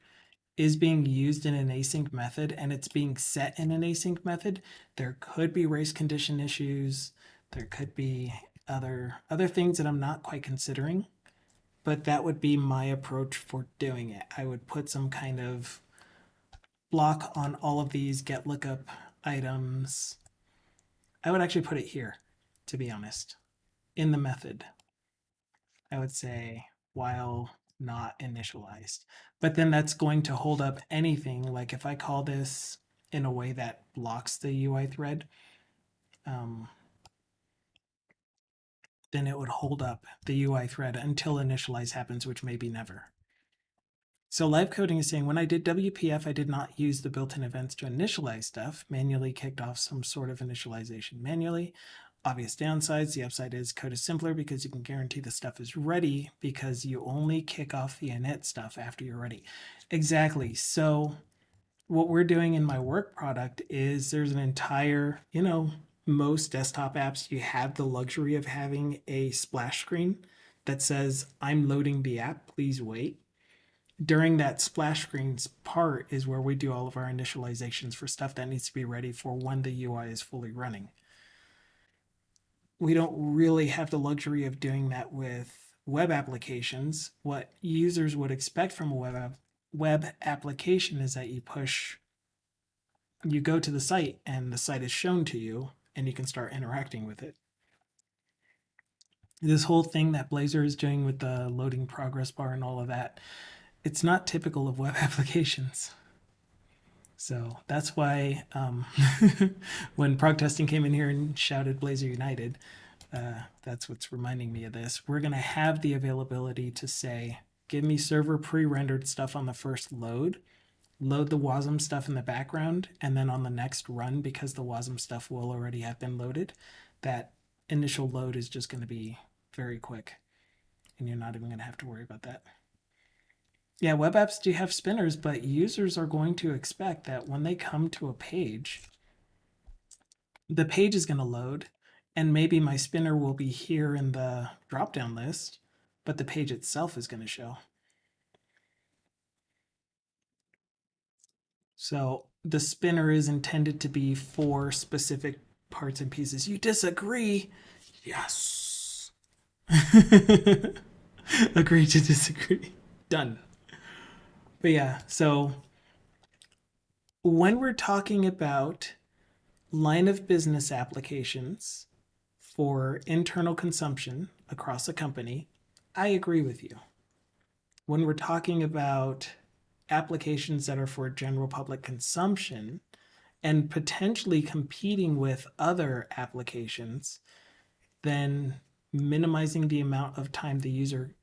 is being used in an async method and it's being set in an async method, there could be race condition issues. There could be other things that I'm not quite considering, but that would be my approach for doing it. I would put some kind of block on all of these get lookup items. I would actually put it here, to be honest, in the method. I would say while not initialized. But then that's going to hold up anything. Like if I call this in a way that blocks the UI thread, um, then it would hold up the UI thread until initialize happens, which may be never. So live coding is saying when I did WPF, I did not use the built-in events to initialize stuff, manually kicked off some sort of initialization manually. Obvious downsides. The upside is code is simpler because you can guarantee the stuff is ready because you only kick off the init stuff after you're ready. Exactly. So what we're doing in my work product is there's an entire, most desktop apps, you have the luxury of having a splash screen that says, I'm loading the app, please wait. During that splash screens part is where we do all of our initializations for stuff that needs to be ready for when the UI is fully running. We don't really have the luxury of doing that with web applications. What users would expect from a web application is that you go to the site and the site is shown to you and you can start interacting with it. This whole thing that Blazor is doing with the loading progress bar and all of that, it's not typical of web applications. So that's why when prog testing came in here and shouted Blazor United, that's what's reminding me of this. We're going to have the availability to say, give me server pre-rendered stuff on the first load the WASM stuff in the background, and then on the next run, because the WASM stuff will already have been loaded, that initial load is just going to be very quick, and you're not even going to have to worry about that. Yeah, web apps do have spinners, but users are going to expect that when they come to a page, the page is going to load, and maybe my spinner will be here in the drop-down list, but the page itself is going to show. So the spinner is intended to be for specific parts and pieces. You disagree? Yes. Agree to disagree. Done. But yeah, so when we're talking about line of business applications for internal consumption across a company, I agree with you. When we're talking about applications that are for general public consumption, and potentially competing with other applications, then minimizing the amount of time the user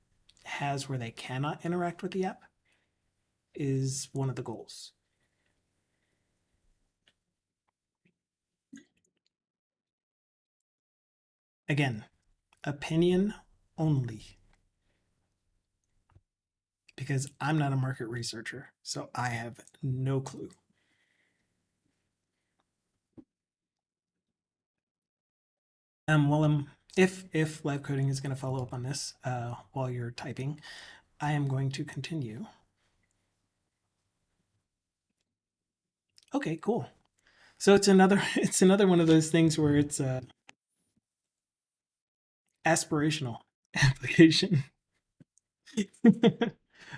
has where they cannot interact with the app is one of the goals. Again, opinion only, because I'm not a market researcher, so I have no clue. Well, if live coding is going to follow up on this while you're typing, I am going to continue. Okay, cool. So it's another one of those things where it's aspirational application.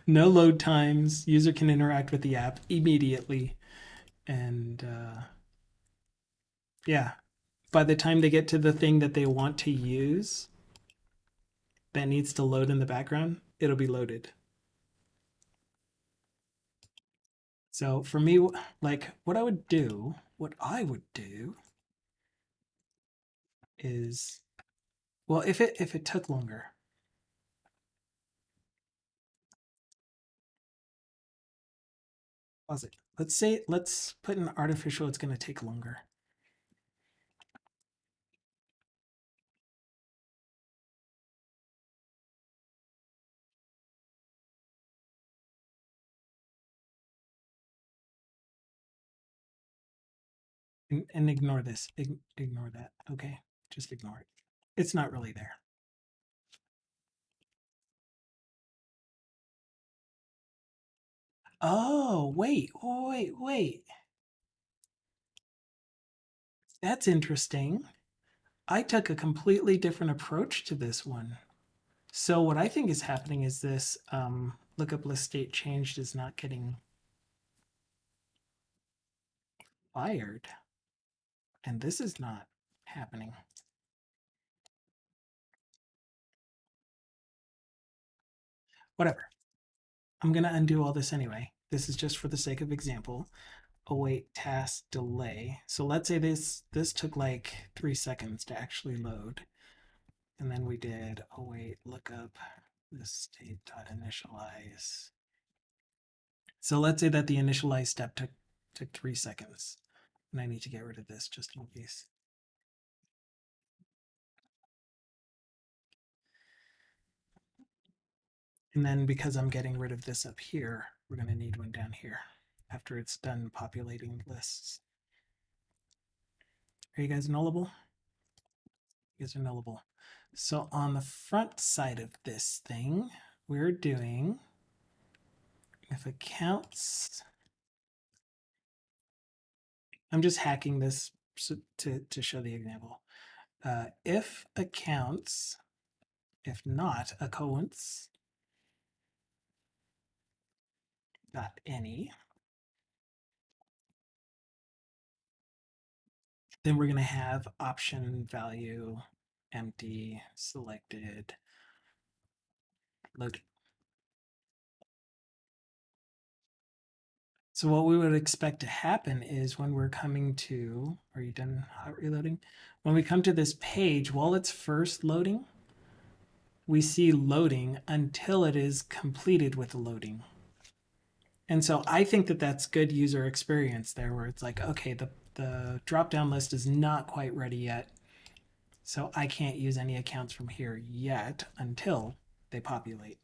No load times. User can interact with the app immediately, and yeah, by the time they get to the thing that they want to use, that needs to load in the background, it'll be loaded. So for me, like what I would do is, well, if it took longer, pause it. Let's put an artificial. It's going to take longer. And ignore this. Ignore that. Okay, just ignore it. It's not really there. Oh, wait. That's interesting. I took a completely different approach to this one. So what I think is happening is this lookup list state changed is not getting fired. And this is not happening. Whatever. I'm going to undo all this anyway. This is just for the sake of example. Await task delay. So let's say this took like 3 seconds to actually load. And then we did await lookup this state dot initialize. So let's say that the initialize step took 3 seconds. And I need to get rid of this just in case. And then because I'm getting rid of this up here, we're going to need one down here after it's done populating lists. Are you guys nullable? You guys are nullable. So on the front side of this thing, we're doing if accounts. I'm just hacking this to show the example. If accounts, if not accounts, dot any, then we're going to have option value empty selected loaded. So what we would expect to happen is when we're coming to, are you done hot reloading? When we come to this page, while it's first loading, we see loading until it is completed with the loading. And so I think that that's good user experience there where it's like, okay, the drop-down list is not quite ready yet. So I can't use any accounts from here yet until they populate.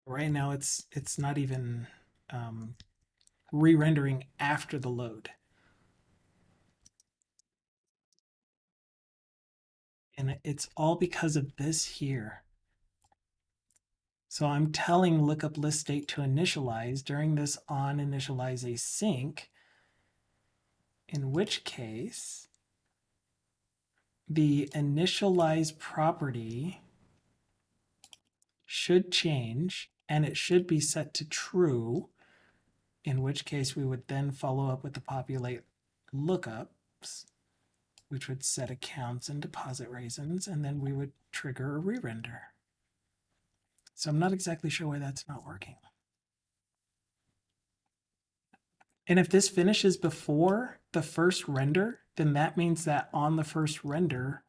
Right now it's not even re-rendering after the load. And it's all because of this here. So I'm telling lookup list state to initialize during this on initialize async, in which case the initialize property should change and it should be set to true, in which case we would then follow up with the populate lookups, which would set accounts and deposit raisins, and then we would trigger a re-render. So I'm not exactly sure why that's not working. And if this finishes before the first render, then that means that on the first render,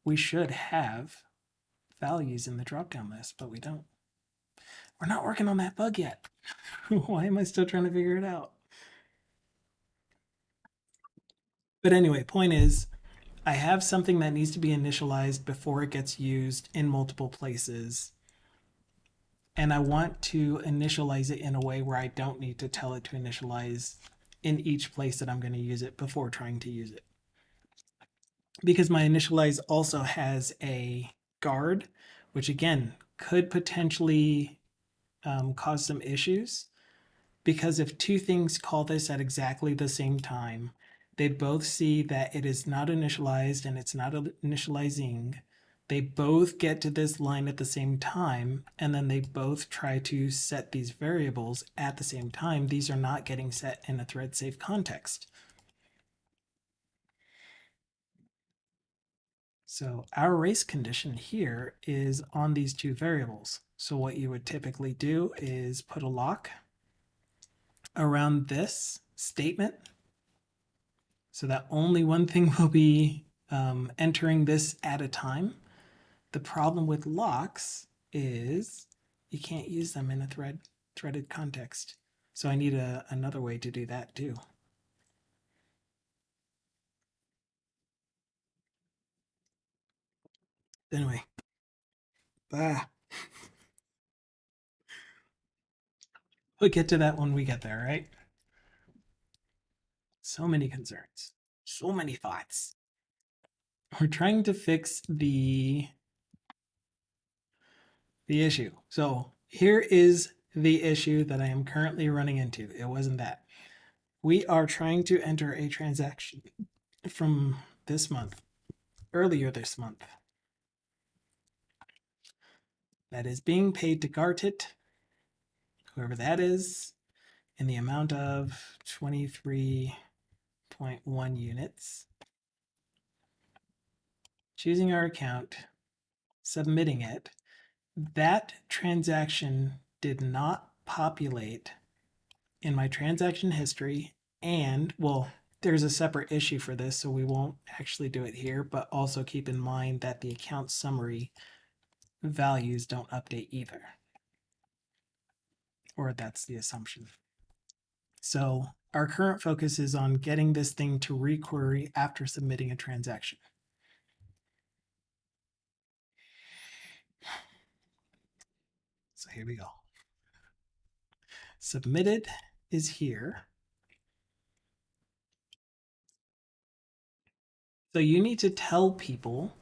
we should have values in the drop-down list, but we don't. We're not working on that bug yet. Why am I still trying to figure it out? But anyway, point is, I have something that needs to be initialized before it gets used in multiple places. And I want to initialize it in a way where I don't need to tell it to initialize in each place that I'm going to use it before trying to use it. Because my initialize also has a guard, which again could potentially cause some issues. Because if two things call this at exactly the same time, they both see that it is not initialized and it's not initializing. They both get to this line at the same time, and then they both try to set these variables at the same time. These are not getting set in a thread safe context. So our race condition here is on these two variables. So what you would typically do is put a lock around this statement so that only one thing will be entering this at a time. The problem with locks is you can't use them in a threaded context. So I need another way to do that too. Anyway, we'll get to that when we get there, right? So many concerns, so many thoughts. We're trying to fix the issue. So here is the issue that I am currently running into. It wasn't that. We are trying to enter a transaction from this month, earlier this month, that is being paid to Gartit, whoever that is, in the amount of 23.1 units. Choosing our account, submitting it. That transaction did not populate in my transaction history, and well, there's a separate issue for this, so we won't actually do it here, but also keep in mind that the account summary values don't update either, or that's the assumption. So our current focus is on getting this thing to requery after submitting a transaction. So here we go. Submitted is here. So you need to tell people,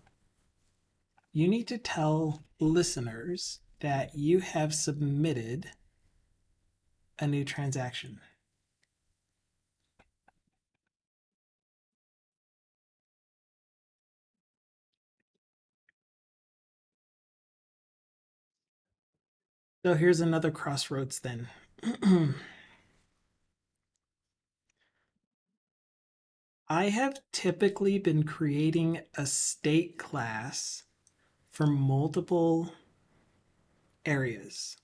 you need to tell listeners that you have submitted a new transaction. So here's another crossroads then. I have typically been creating a state class for multiple areas,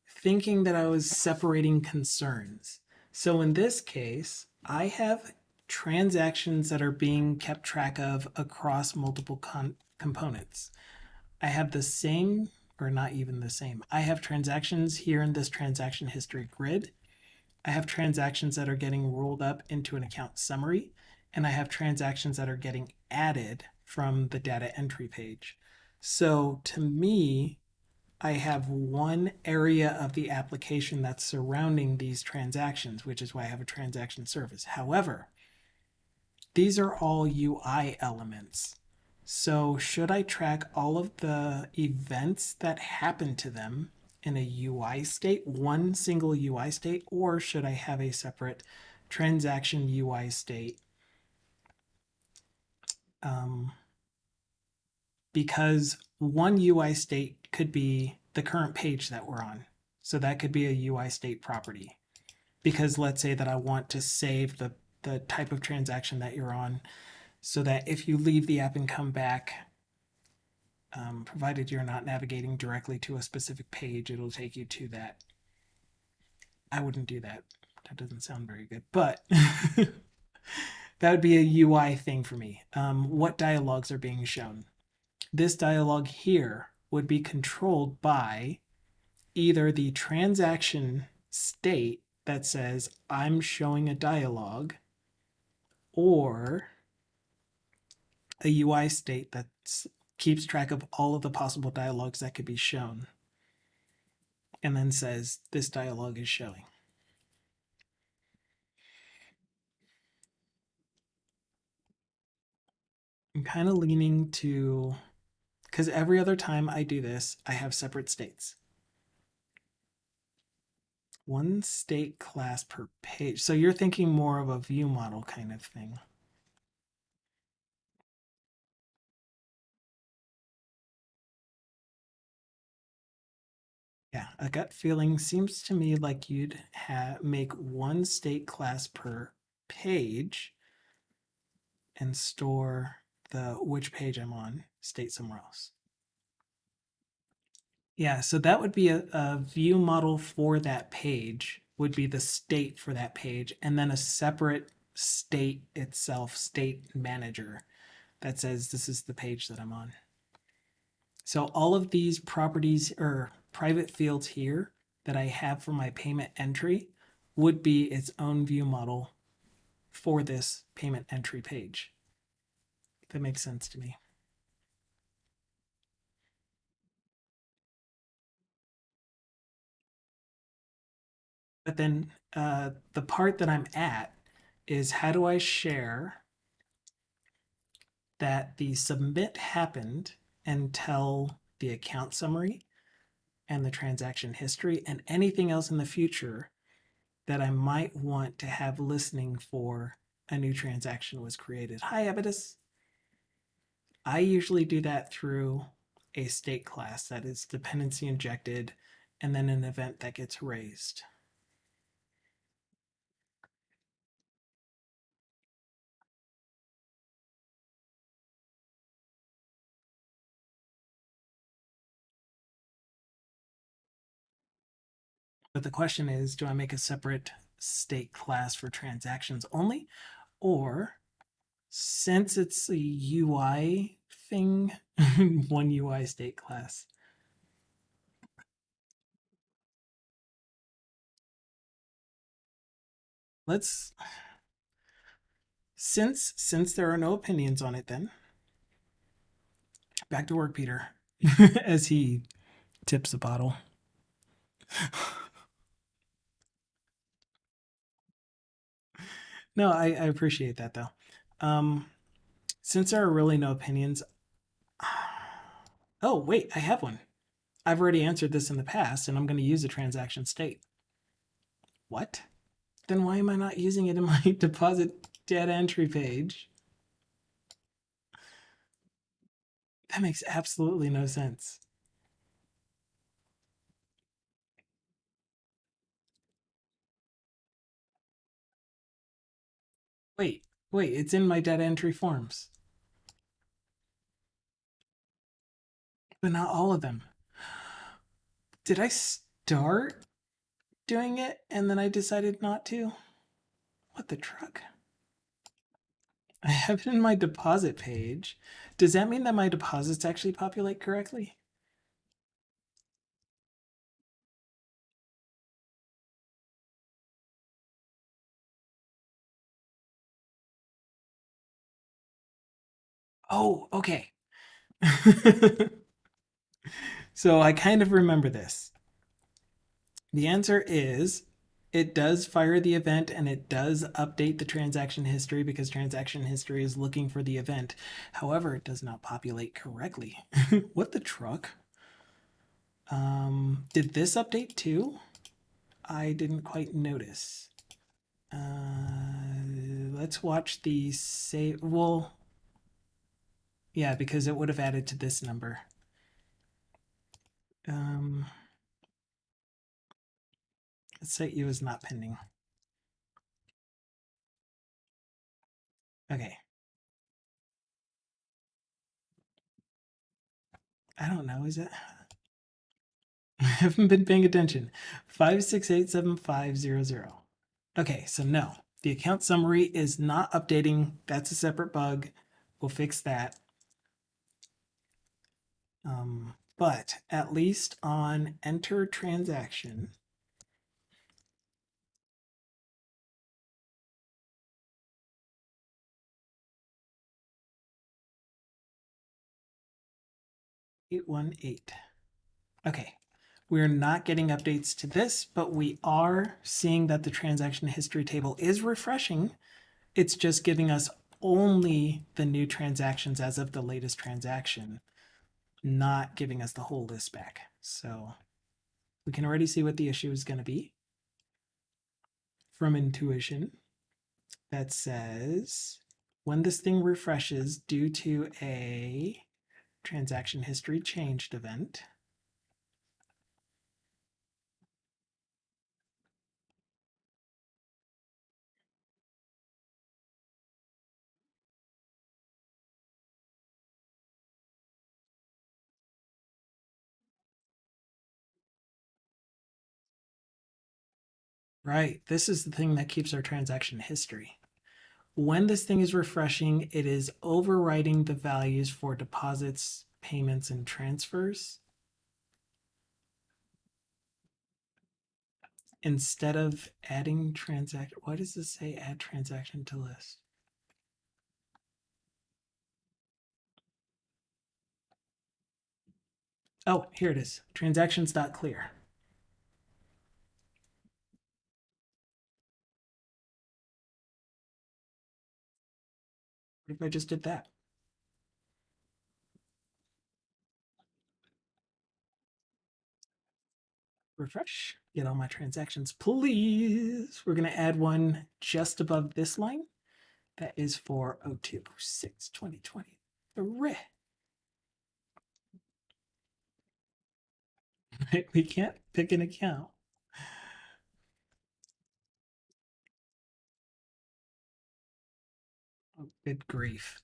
thinking that I was separating concerns. So in this case, I have transactions that are being kept track of across multiple components. I have the same, or not even the same. I have transactions here in this transaction history grid. I have transactions that are getting rolled up into an account summary, and I have transactions that are getting added from the data entry page. So to me, I have one area of the application that's surrounding these transactions, which is why I have a transaction service. However, these are all UI elements. So should I track all of the events that happen to them in a UI state, one single UI state, or should I have a separate transaction UI state? Because one UI state could be the current page that we're on. So that could be a UI state property. Because let's say that I want to save the type of transaction that you're on so that if you leave the app and come back, provided you're not navigating directly to a specific page, it'll take you to that. I wouldn't do that. That doesn't sound very good, but that would be a UI thing for me. What dialogues are being shown? This dialogue here would be controlled by either the transaction state that says I'm showing a dialogue, or a UI state that keeps track of all of the possible dialogues that could be shown and then says this dialogue is showing. I'm kind of leaning to, because every other time I do this, I have separate states. One state class per page. So you're thinking more of a view model kind of thing. Yeah, a gut feeling seems to me like you'd make one state class per page and store the which page I'm on state somewhere else. Yeah, so that would be a view model for that page, would be the state for that page, and then a separate state itself, state manager, that says this is the page that I'm on. So all of these properties or private fields here that I have for my payment entry would be its own view model for this payment entry page. That makes sense to me. But then the part that I'm at is how do I share that the submit happened and tell the account summary and the transaction history and anything else in the future that I might want to have listening for a new transaction was created. Hi, Evidus. I usually do that through a state class that is dependency injected and then an event that gets raised. But the question is, do I make a separate state class for transactions only? Or since it's a UI thing, one UI state class? Let's since there are no opinions on it then, back to work, Peter, as he tips the bottle. No, I appreciate that though. Um, since there are really no opinions, oh wait, I have one. I've already answered this in the past, and I'm going to use a transaction state. What? Then why am I not using it in my deposit data entry page? That makes absolutely no sense. Wait, wait, it's in my data entry forms, but not all of them. Did I start doing it and then I decided not to? What the truck? I have it in my deposit page. Does that mean that my deposits actually populate correctly? Oh, okay. So I kind of remember this. The answer is it does fire the event and it does update the transaction history because transaction history is looking for the event. However, it does not populate correctly. What the truck? Did this update too? I didn't quite notice. Let's watch the save. Well, yeah, because it would have added to this number. Um, let's say U is not pending. Okay. I don't know. Is it? I haven't been paying attention. 5687500. Okay, so no. The account summary is not updating. That's a separate bug. We'll fix that. But at least on enter transaction, $818. Okay, we're not getting updates to this, but we are seeing that the transaction history table is refreshing. It's just giving us only the new transactions as of the latest transaction, not giving us the whole list back. So we can already see what the issue is going to be from intuition. That says when this thing refreshes due to a transaction history changed event, right? This is the thing that keeps our transaction history. When this thing is refreshing, it is overwriting the values for deposits, payments, and transfers instead of adding transaction. Why does this say add transaction to list? Oh, here it is. Transactions.clear. What if I just did that? Refresh, get all my transactions, please. We're going to add one just above this line. That is for 02/6/2023. Right? We can't pick an account. Oh, good grief.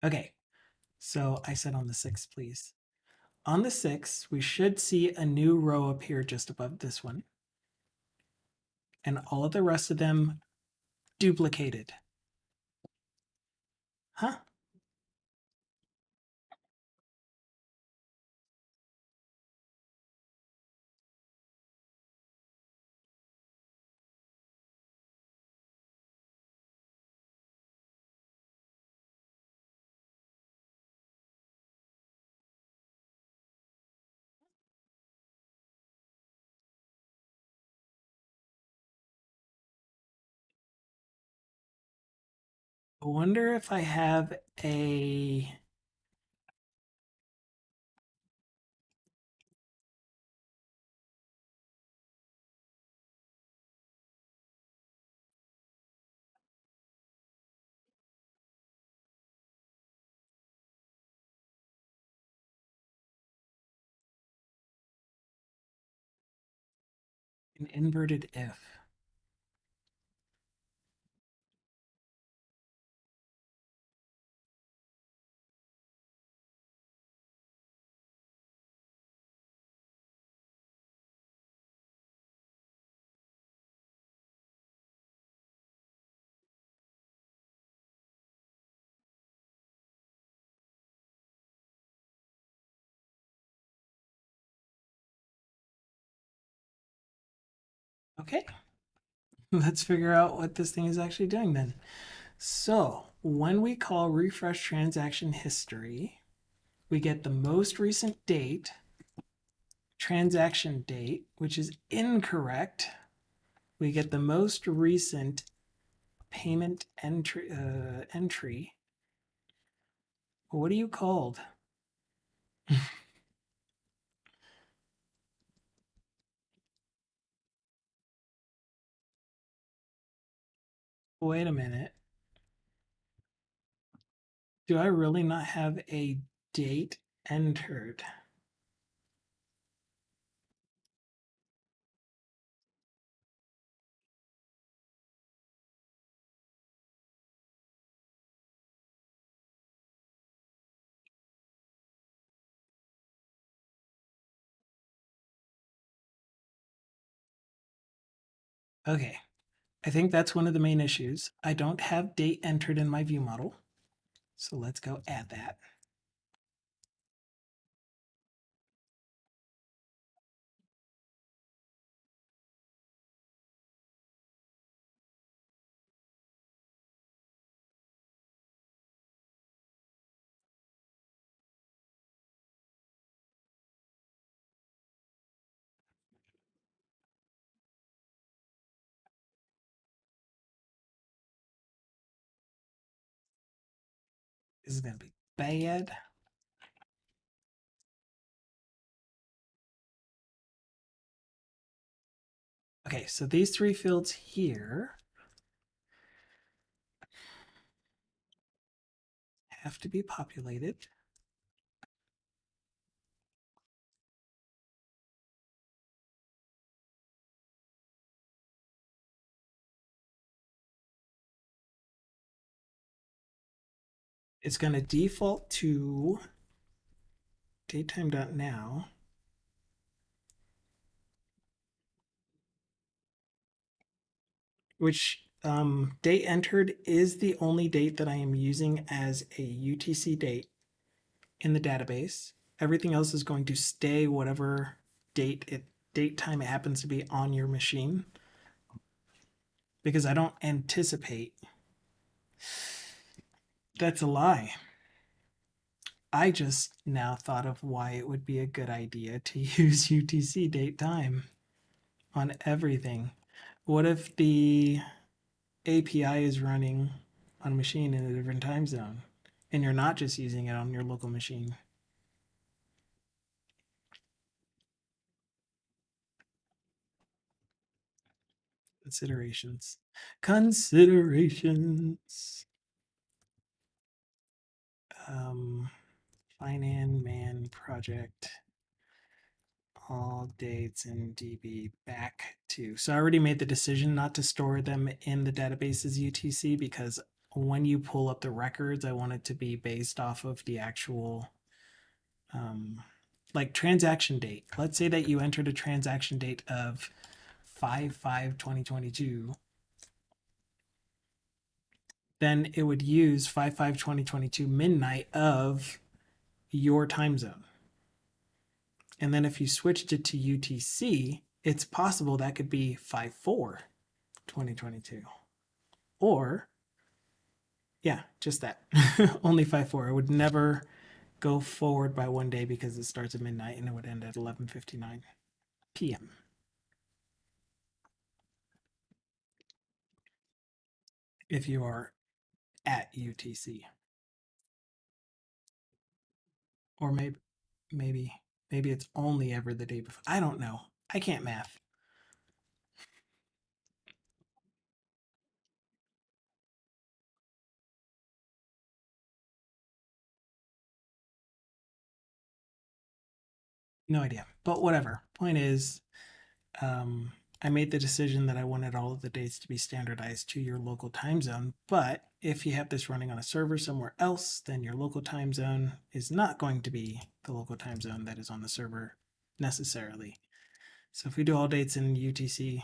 Okay, so I said on the 6th, please. On the 6th, we should see a new row appear just above this one. And all of the rest of them duplicated. Huh? I wonder if I have a an inverted if. Okay, let's figure out what this thing is actually doing then. So when we call refresh transaction history, we get the most recent date, transaction date, which is incorrect. We get the most recent payment entry. What are you called? Wait a minute. Do I really not have a date entered? Okay, I think that's one of the main issues. I don't have date entered in my view model. So let's go add that. This is going to be bad. Okay, so these three fields here have to be populated. It's going to default to datetime.now. Which date entered is the only date that I am using as a UTC date in the database. Everything else is going to stay whatever date time it happens to be on your machine, because I don't anticipate. That's a lie. I just now thought of why it would be a good idea to use UTC date time on everything. What if the API is running on a machine in a different time zone and you're not just using it on your local machine? Considerations. Considerations. Finan man project. All dates in DB back to. So I already made the decision not to store them in the databases UTC because when you pull up the records, I want it to be based off of the actual like transaction date. Let's say that you entered a transaction date of 5/5/2022. Then it would use 5/5/2022 midnight of your time zone. And then if you switched it to UTC, it's possible that could be 5/4/2022. Or, yeah, just that. Only 5/4. It would never go forward by 1 day because it starts at midnight and it would end at 11:59 p.m. if you are at UTC. Or maybe maybe it's only ever the day before. I don't know. I can't math. No idea. But whatever. Point is, I made the decision that I wanted all of the dates to be standardized to your local time zone. But if you have this running on a server somewhere else, then your local time zone is not going to be the local time zone that is on the server necessarily. So if we do all dates in UTC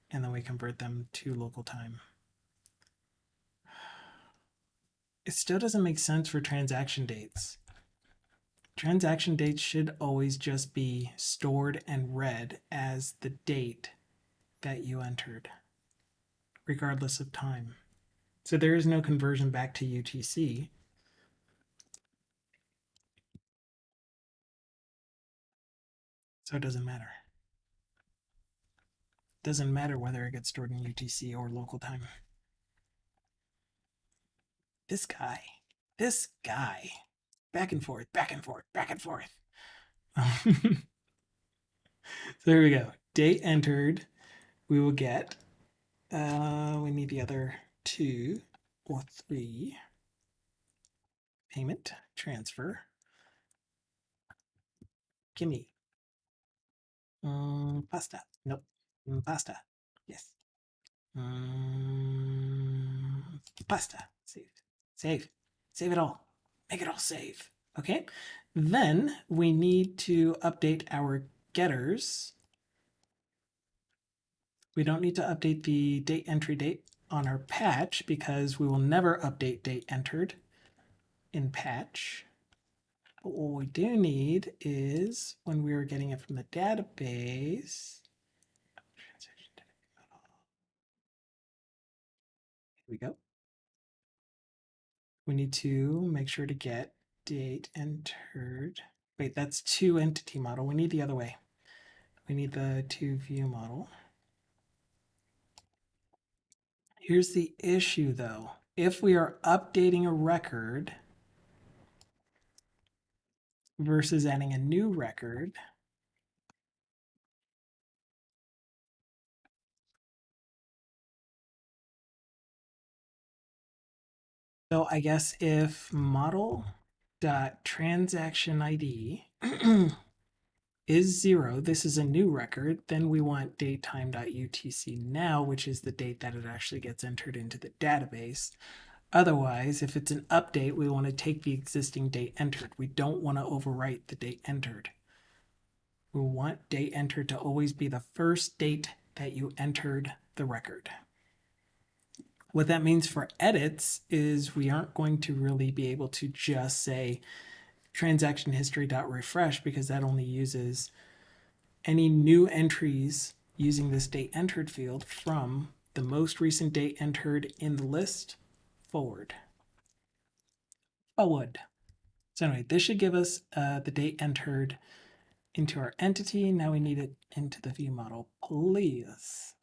and then we convert them to local time, it still doesn't make sense for transaction dates. Transaction dates should always just be stored and read as the date that you entered, regardless of time. So there is no conversion back to UTC. So it doesn't matter. It doesn't matter whether it gets stored in UTC or local time. This guy, back and forth, back and forth, back and forth. So here we go. Date entered, we will get, we need the other 2 or 3. Payment, transfer. Gimme. Pasta. Nope. Pasta. Yes. Pasta. Save. Save. Save it all. Make it all save. Okay. Then we need to update our getters. We don't need to update the date entry date on our patch because we will never update date entered in patch. But what we do need is when we are getting it from the database. Here we go. We need to make sure to get date entered. Wait, that's 2 entity model. We need the other way. We need the 2 view model. Here's the issue though. If we are updating a record versus adding a new record, so I guess if model.transaction ID is 0, this is a new record, then we want datetime.utc now, which is the date that it actually gets entered into the database. Otherwise, if it's an update, we want to take the existing date entered. We don't want to overwrite the date entered. We want date entered to always be the first date that you entered the record. What that means for edits is we aren't going to really be able to just say transaction history.refresh because that only uses any new entries using this date entered field from the most recent date entered in the list forward. So anyway, this should give us the date entered into our entity. Now we need it into the view model, please.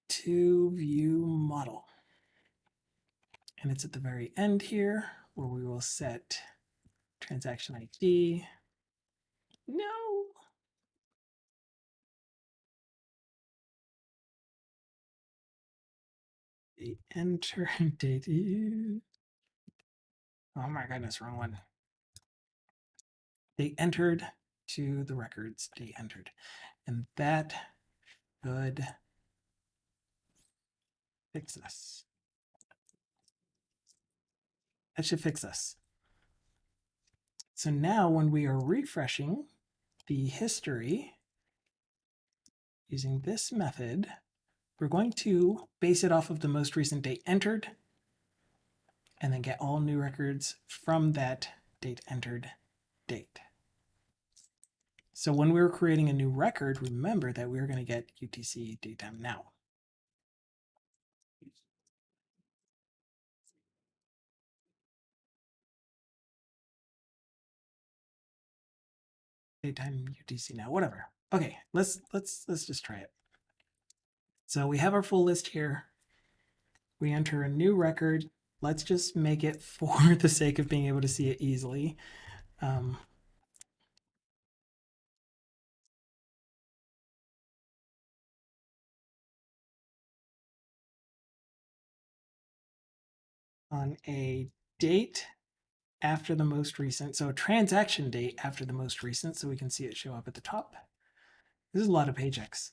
To view model. And it's at the very end here where we will set transaction ID. No. The enter date. Oh my goodness, wrong one. They entered to the records. They entered. And that should fix us. That should fix us. So now when we are refreshing the history using this method, we're going to base it off of the most recent date entered and then get all new records from that date entered date. So when we were creating a new record, remember that we were going to get UTC datetime now. Datetime UTC now, whatever. Okay, let's just try it. So we have our full list here. We enter a new record. Let's just make it for the sake of being able to see it easily. On a date after the most recent, so a transaction date after the most recent, so we can see it show up at the top. This is a lot of paychecks.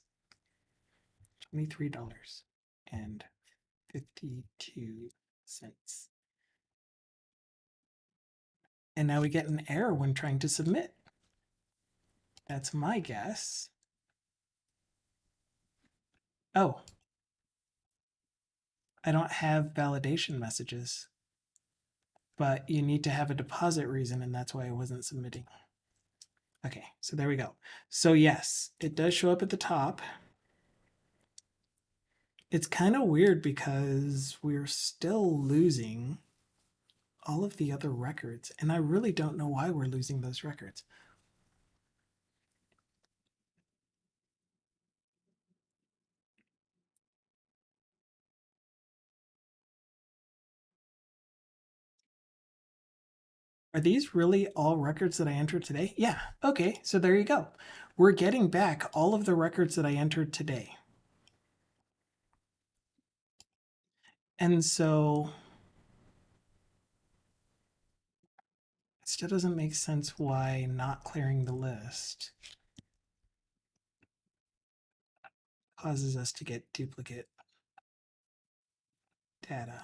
$23.52. And now we get an error when trying to submit. That's my guess. Oh, I don't have validation messages, but you need to have a deposit reason, and that's why I wasn't submitting. Okay, so there we go. So yes, it does show up at the top. It's kind of weird because we're still losing all of the other records, and I really don't know why we're losing those records. Are these really all records that I entered today? Yeah, okay, so there you go. We're getting back all of the records that I entered today. And so it still doesn't make sense why not clearing the list causes us to get duplicate data.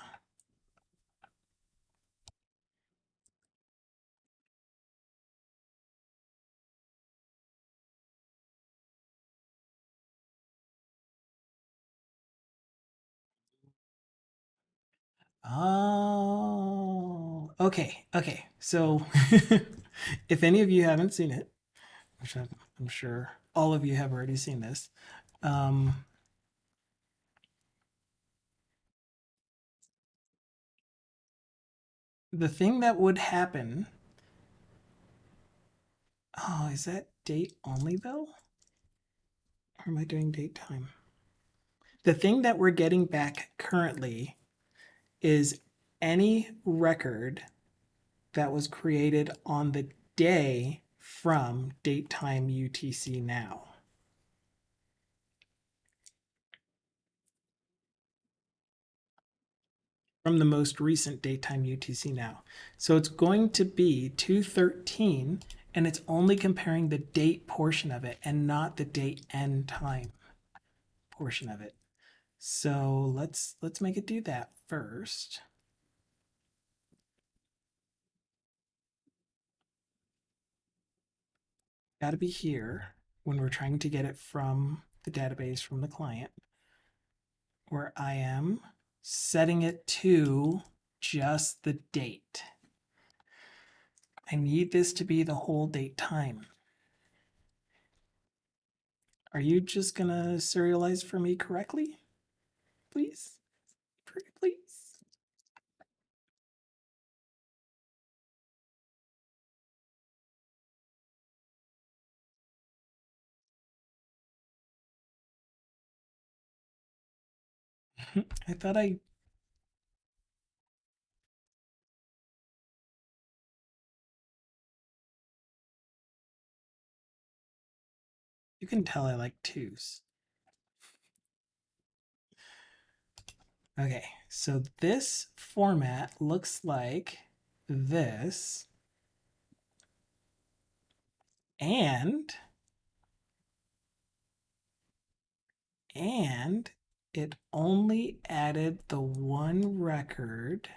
Oh, okay, okay. So if any of you haven't seen it, which I'm sure all of you have already seen this, the thing that would happen, oh, is that date only though? Or am I doing date time? The thing that we're getting back currently is any record that was created on the day from date time UTC now. From the most recent date time UTC now. So it's going to be 213, and it's only comparing the date portion of it and not the date and time portion of it. So let's make it do that first. Got to be here when we're trying to get it from the database from the client, where I am setting it to just the date. I need this to be the whole date time. Are you just gonna serialize for me correctly? Please? Please? I thought I. You can tell I like twos. Okay, so this format looks like this, and it only added the one record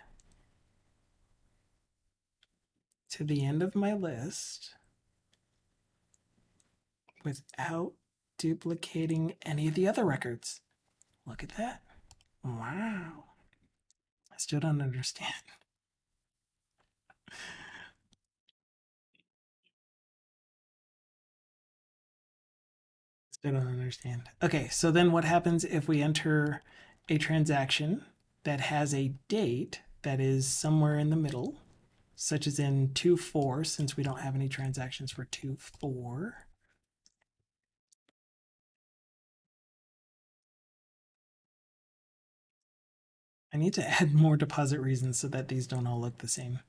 to the end of my list without duplicating any of the other records. Look at that. Wow. I still don't understand. Still don't understand. Okay, so then what happens if we enter a transaction that has a date that is somewhere in the middle, such as in 2-4, since we don't have any transactions for 2-4. I need to add more deposit reasons so that these don't all look the same.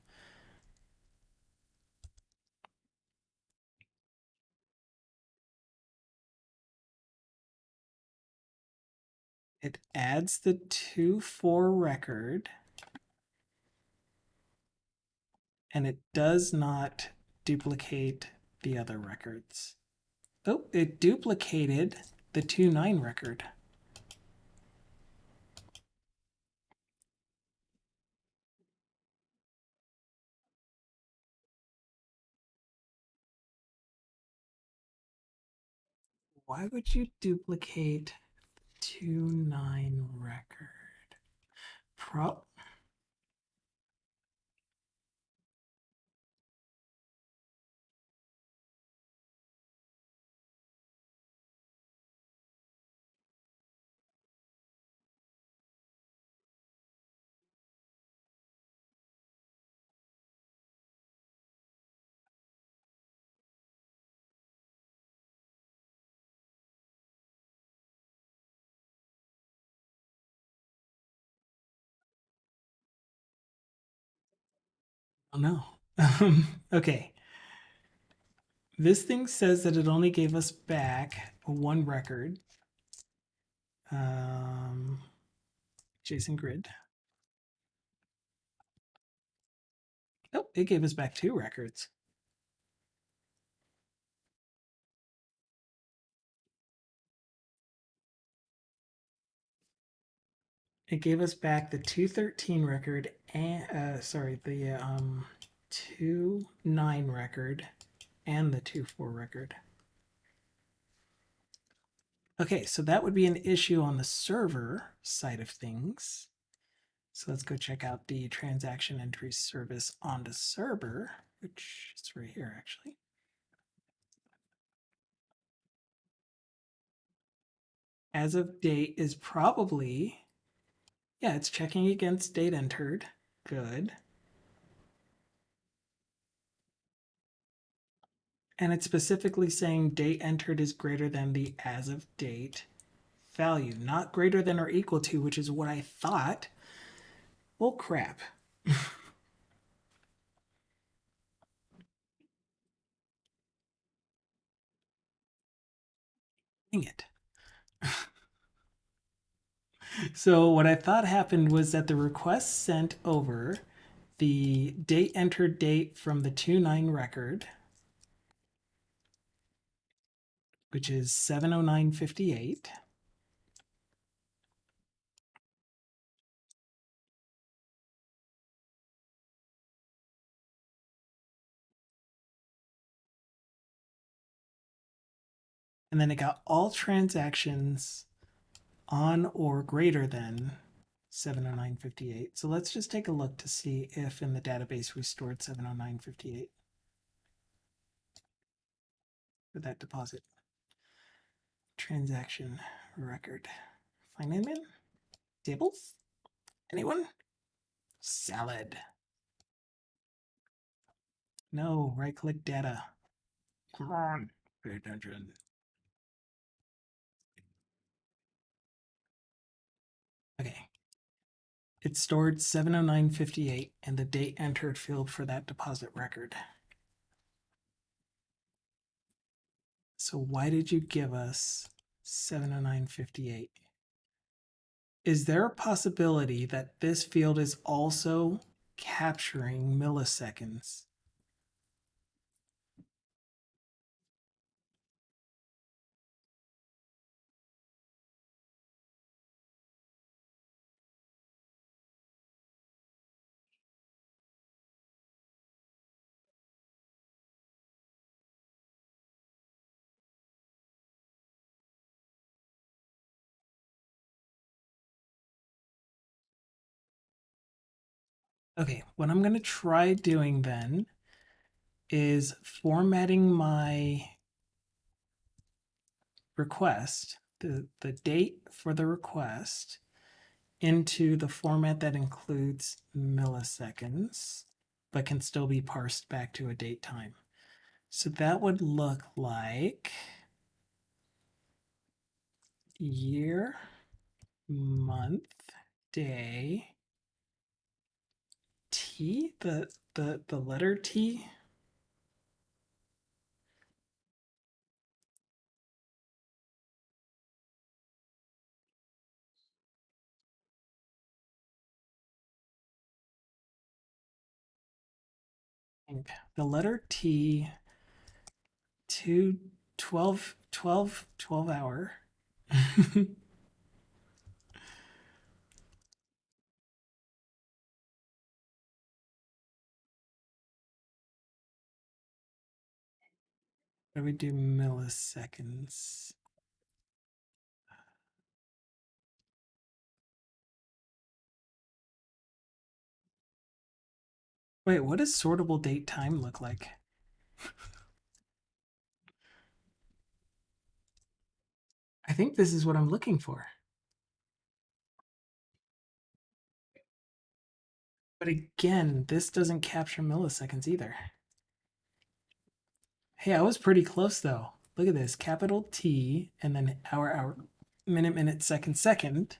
It adds the 2-4 record, and it does not duplicate the other records. Oh, it duplicated the 2-9 record. Why would you duplicate 2-9 record? Oh no. Okay. This thing says that it only gave us back one record. JSON grid. Oh, it gave us back 2 records. It gave us back the 213 record and the 2-9 record and the 2-4 record. Okay, so that would be an issue on the server side of things. So let's go check out the transaction entry service on the server, which is right here actually. As of date is probably, yeah, it's checking against date entered. Good. And it's specifically saying date entered is greater than the as of date value, not greater than or equal to, which is what I thought. Well, crap. Dang it. So what I thought happened was that the request sent over the date entered date from the 2-9 record, which is 70958. And then it got all transactions on or greater than 70958. So let's just take a look to see if in the database we stored 70958 for that deposit. Transaction record. Find admin? Tables? Anyone? Salad. No, right click data. Come on, pay attention. Okay, It stored 70958 and the date entered field for that deposit record. So why did you give us 70958? Is there a possibility that this field is also capturing milliseconds? Okay, what I'm going to try doing then is formatting my request, the date for the request, into the format that includes milliseconds, but can still be parsed back to a date time. So that would look like year, month, day, T, the letter T. The letter T to 12 hour. What do we do milliseconds? Wait, what does sortable date time look like? I think this is what I'm looking for. But again, this doesn't capture milliseconds either. Hey, I was pretty close though. Look at this, capital T, and then hour, minute, second.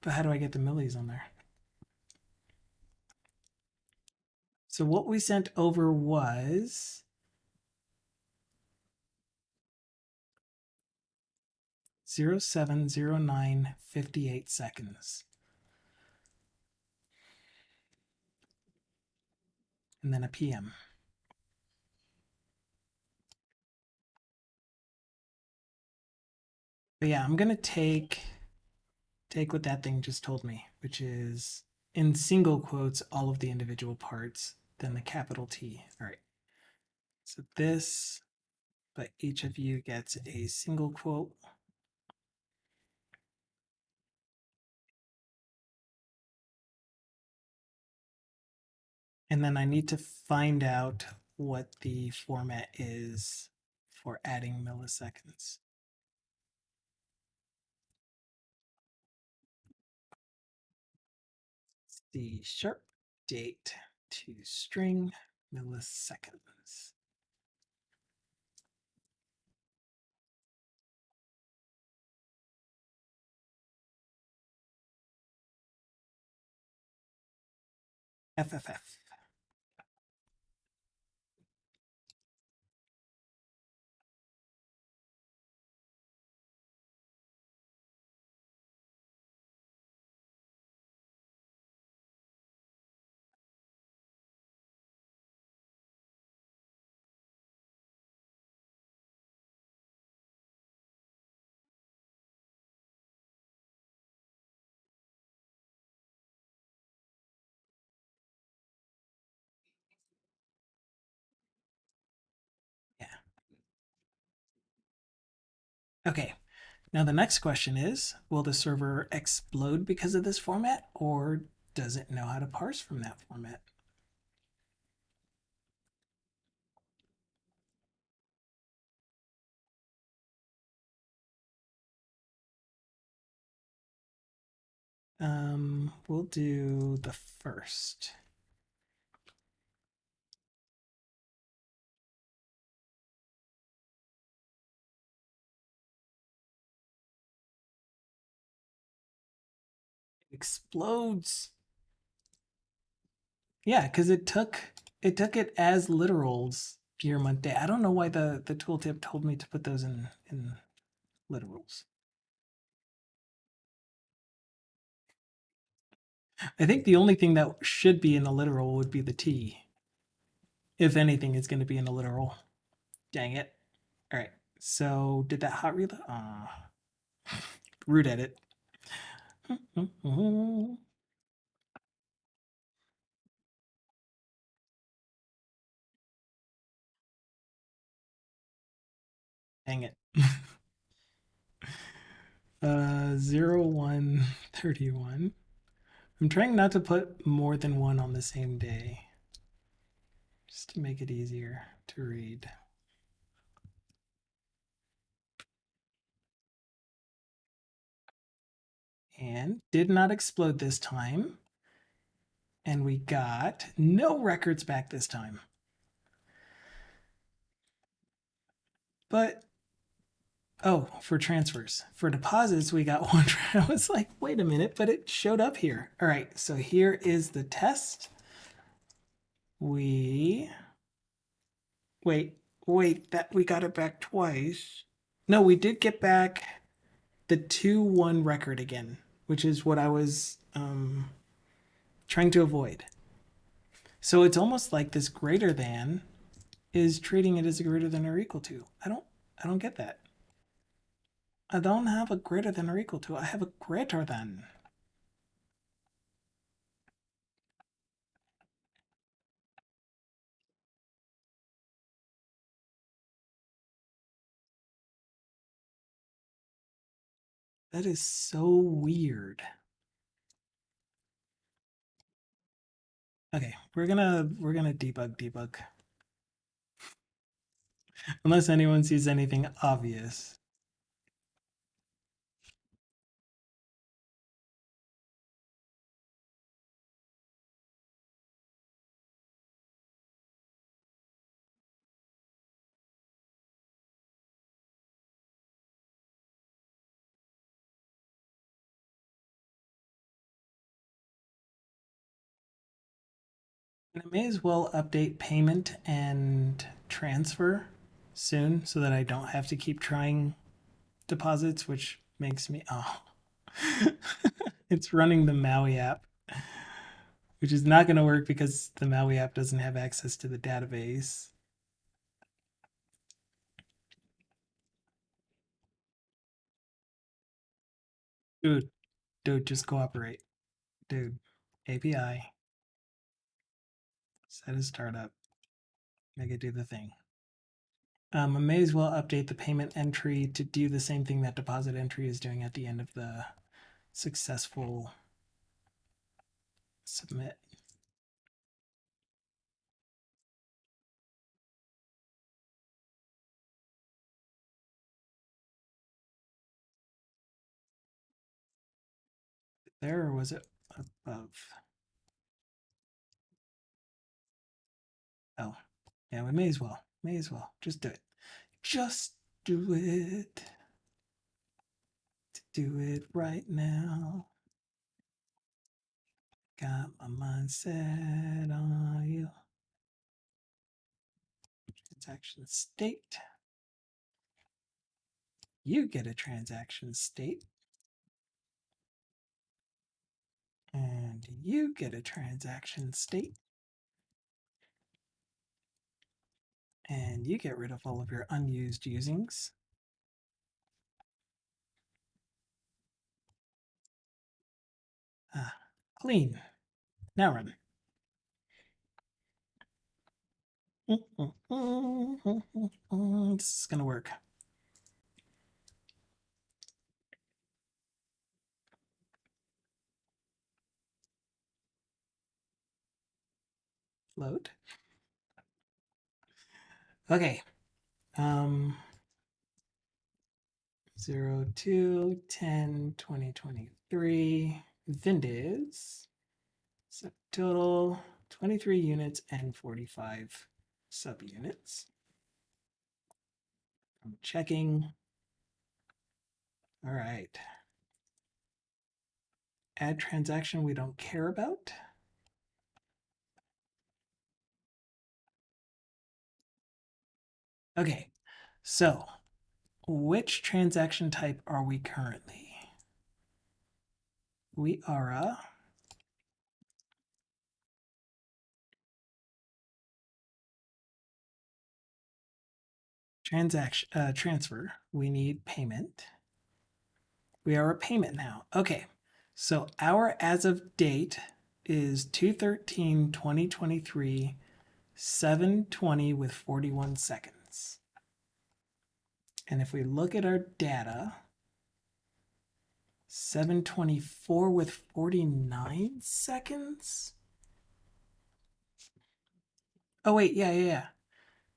But how do I get the millis on there? So what we sent over was 070958 seconds. And then a PM. But yeah, I'm gonna take what that thing just told me, which is in single quotes all of the individual parts, then the capital T. All right. So this, but each of you gets a single quote. And then I need to find out what the format is for adding milliseconds. C# date to string milliseconds. FFF. Yeah. Okay. Now the next question is, will the server explode because of this format, or does it know how to parse from that format? We'll do the first. It explodes. Yeah, because it as literals year, month, day. I don't know why the tooltip told me to put those in literals. I think the only thing that should be in a literal would be the T. If anything is going to be in a literal. Dang it. All right. So did that hot reload? Root edit. Dang it. 0131. I'm trying not to put more than one on the same day, just to make it easier to read. And did not explode this time. And we got no records back this time. But, oh, for transfers. For deposits, we got one. I was like, wait a minute, but it showed up here. All right, so here is the test. Wait, that we got it back twice. No, we did get back the 2-1 record again, which is what I was trying to avoid. So it's almost like this greater than is treating it as a greater than or equal to. I don't get that. I don't have a greater than or equal to. I have a greater than. That is so weird. Okay, we're gonna debug. Unless anyone sees anything obvious. And I may as well update payment and transfer soon so that I don't have to keep trying deposits, which makes me it's running the Maui app, which is not going to work because the Maui app doesn't have access to the database. Dude, just cooperate. Dude, API, set a startup, make it do the thing. I may as well update the payment entry to do the same thing that deposit entry is doing at the end of the successful submit. There, or was it above? Oh, yeah, we may as well. May as well. Just do it. Just do it. Do it right now. Got my mind set on you. Transaction state. You get a transaction state. And you get a transaction state. And you get rid of all of your unused usings. Clean. Now run. This is going to work. Load. Okay. 02/10/2023. Vindiz. Subtotal 23 units and 45 subunits. I'm checking. All right. Add transaction we don't care about. Okay, so which transaction type are we currently? We are a transfer. We need payment. We are a payment now. Okay, so our as of date is 2/13/2023, 7:20 with 41 seconds. And if we look at our data, 7:24 with 49 seconds. Oh wait, yeah.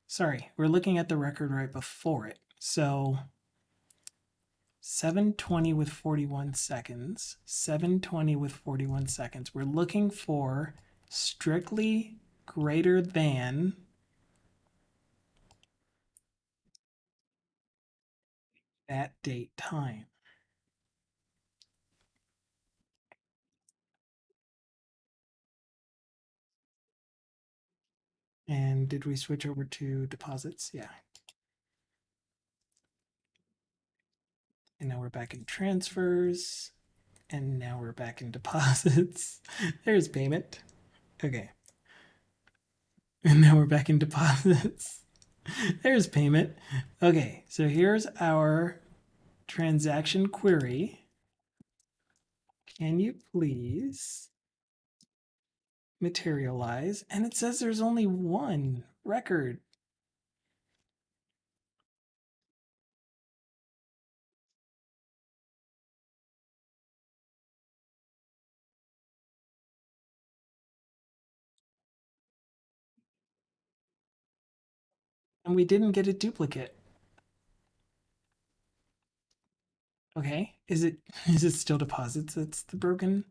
Sorry, we're looking at the record right before it. So 7:20 with 41 seconds. 7:20 with 41 seconds. We're looking for strictly greater than that date time. And did we switch over to deposits? Yeah. And now we're back in transfers. And now we're back in deposits. There's payment. Okay. And now we're back in deposits. There's payment. Okay, so here's our transaction query. Can you please materialize? And it says there's only one record. And we didn't get a duplicate. Okay, is it is it still deposits that's the broken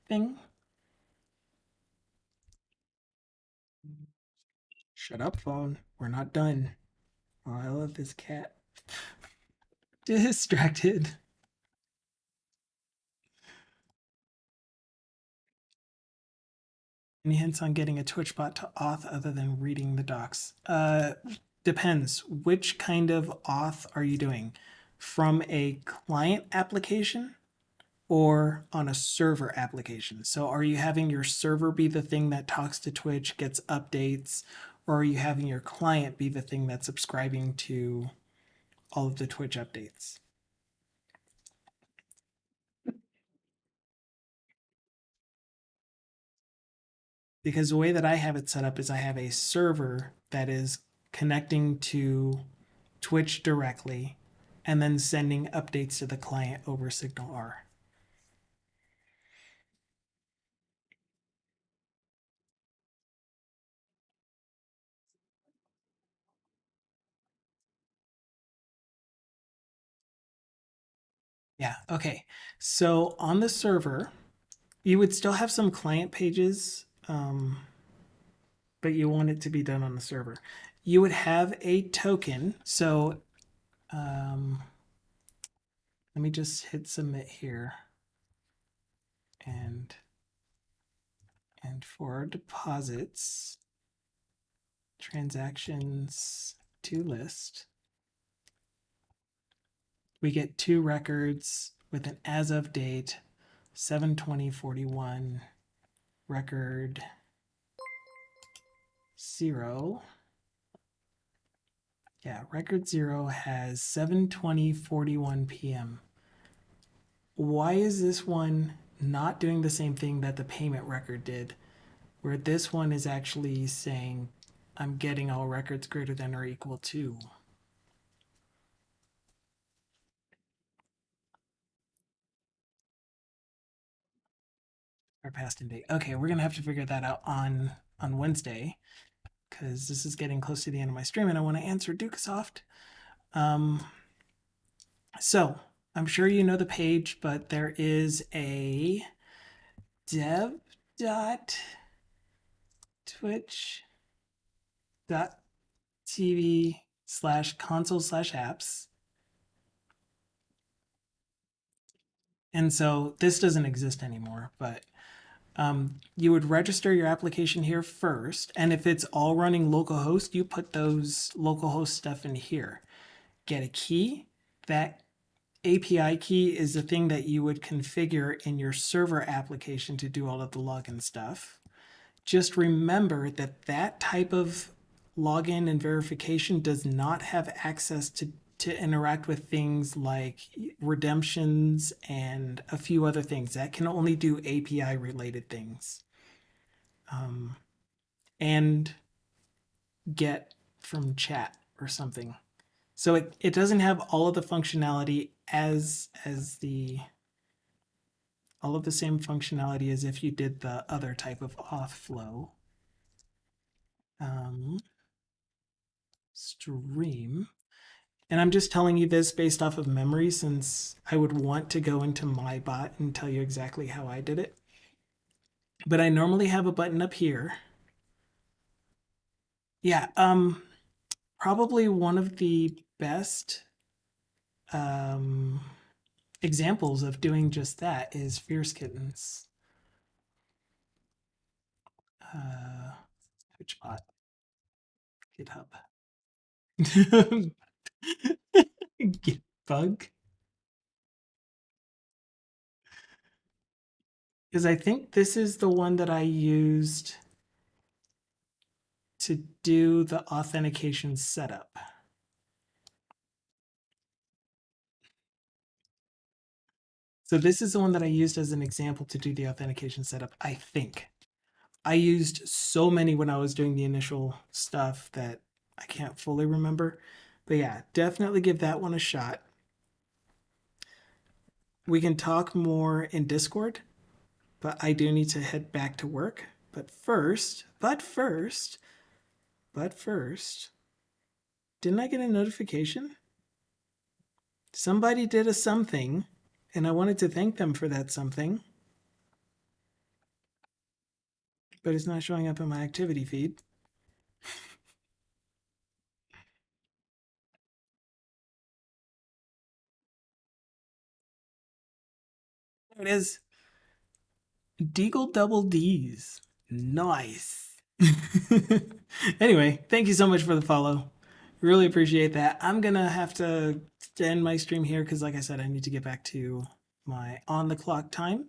thing? Shut up, phone. We're not done. Oh, I love this cat. Distracted. Any hints on getting a Twitch bot to auth other than reading the docs? Depends. Which kind of auth are you doing? From a client application or on a server application? So are you having your server be the thing that talks to Twitch, gets updates, or are you having your client be the thing that's subscribing to all of the Twitch updates? Because the way that I have it set up is I have a server that is connecting to Twitch directly and then sending updates to the client over Signal R. Yeah, okay. So on the server, you would still have some client pages, but you want it to be done on the server. You would have a token. So let me just hit submit here. And for our deposits, transactions to list, we get two records with an as of date 7/20/41, record 0. Yeah, record 0 has 7:20/41 p.m. Why is this one not doing the same thing that the payment record did, where this one is actually saying I'm getting all records greater than or equal to? Our past and date. Okay, we're gonna have to figure that out on Wednesday because this is getting close to the end of my stream and I want to answer Dukesoft. So I'm sure you know the page, but there is a dev.twitch.tv/console/apps. And so this doesn't exist anymore, but You would register your application here first, and if it's all running localhost, you put those localhost stuff in here. Get a key. That API key is the thing that you would configure in your server application to do all of the login stuff. Just remember that that type of login and verification does not have access to interact with things like redemptions and a few other things. That can only do API related things. And get from chat or something. So it doesn't have all of the functionality as the all of the same functionality as if you did the other type of auth flow. Stream. And I'm just telling you this based off of memory since I would want to go into my bot and tell you exactly how I did it. But I normally have a button up here. Yeah, probably one of the best examples of doing just that is Fierce Kittens. Which bot? GitHub. Git bug. Because I think this is the one that I used to do the authentication setup. So this is the one that I used as an example to do the authentication setup, I think. I used so many when I was doing the initial stuff that I can't fully remember. But yeah, definitely give that one a shot. We can talk more in Discord, but I do need to head back to work. But first, didn't I get a notification? Somebody did a something, and I wanted to thank them for that something. But it's not showing up in my activity feed. There it is. Deagle double D's. Nice. Anyway, thank you so much for the follow. Really appreciate that. I'm going to have to end my stream here because, like I said, I need to get back to my on the clock time.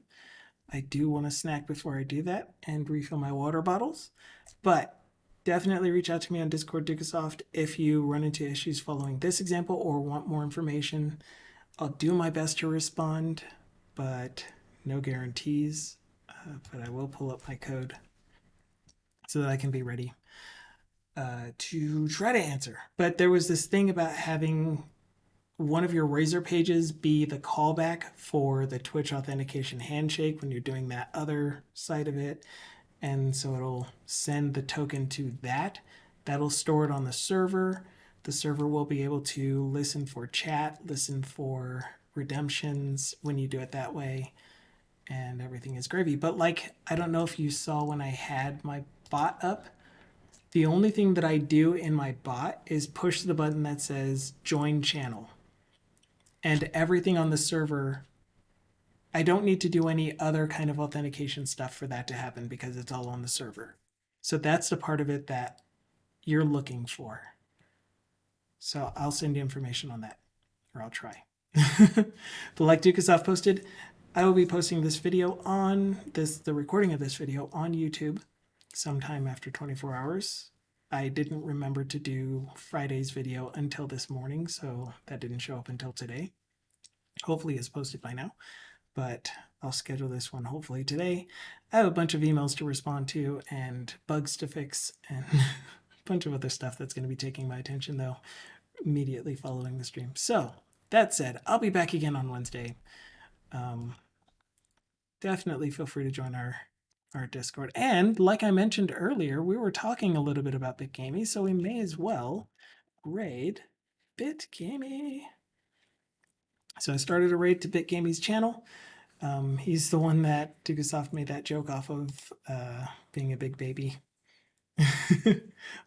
I do want to snack before I do that and refill my water bottles. But definitely reach out to me on Discord Dukasoft if you run into issues following this example or want more information. I'll do my best to respond, but no guarantees. But I will pull up my code so that I can be ready to try to answer. But there was this thing about having one of your Razor pages be the callback for the Twitch authentication handshake when you're doing that other side of it. And so it'll send the token to that. That'll store it on the server. The server will be able to listen for chat, listen for redemptions when you do it that way, and everything is gravy. But like, I don't know if you saw when I had my bot up, the only thing that I do in my bot is push the button that says join channel. And everything on the server, I don't need to do any other kind of authentication stuff for that to happen because it's all on the server. So that's the part of it that you're looking for. So I'll send you information on that, or I'll try. But like Dukasoft posted, I will be posting this video on the recording of this video on YouTube sometime after 24 hours. I didn't remember to do Friday's video until this morning, so that didn't show up until today. Hopefully it's posted by now, but I'll schedule this one hopefully today. I have a bunch of emails to respond to and bugs to fix and a bunch of other stuff that's going to be taking my attention though immediately following the stream. So that said, I'll be back again on Wednesday. Definitely feel free to join our Discord. And like I mentioned earlier, we were talking a little bit about BitGamey, so we may as well raid BitGamey. So I started a raid to BitGamey's channel. He's the one that Dukasoft made that joke off of being a big baby.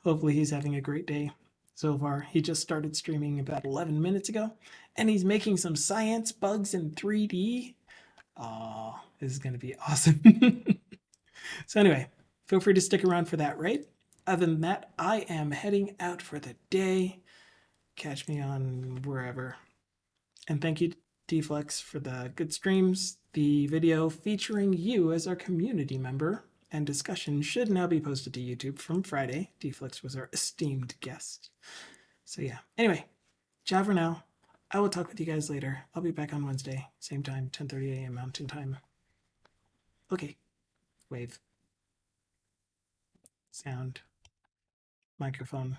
Hopefully he's having a great day so far. He just started streaming about 11 minutes ago, and he's making some science bugs in 3D. Oh, this is going to be awesome. So anyway, feel free to stick around for that, right? Other than that, I am heading out for the day. Catch me on wherever. And thank you, Deflex, for the good streams. The video featuring you as our community member and discussion should now be posted to YouTube from Friday. Deflex was our esteemed guest. So yeah. Anyway, ciao for now. I will talk with you guys later. I'll be back on Wednesday, same time, 10:30 a.m. Mountain Time. Okay. Wave. Sound. Microphone.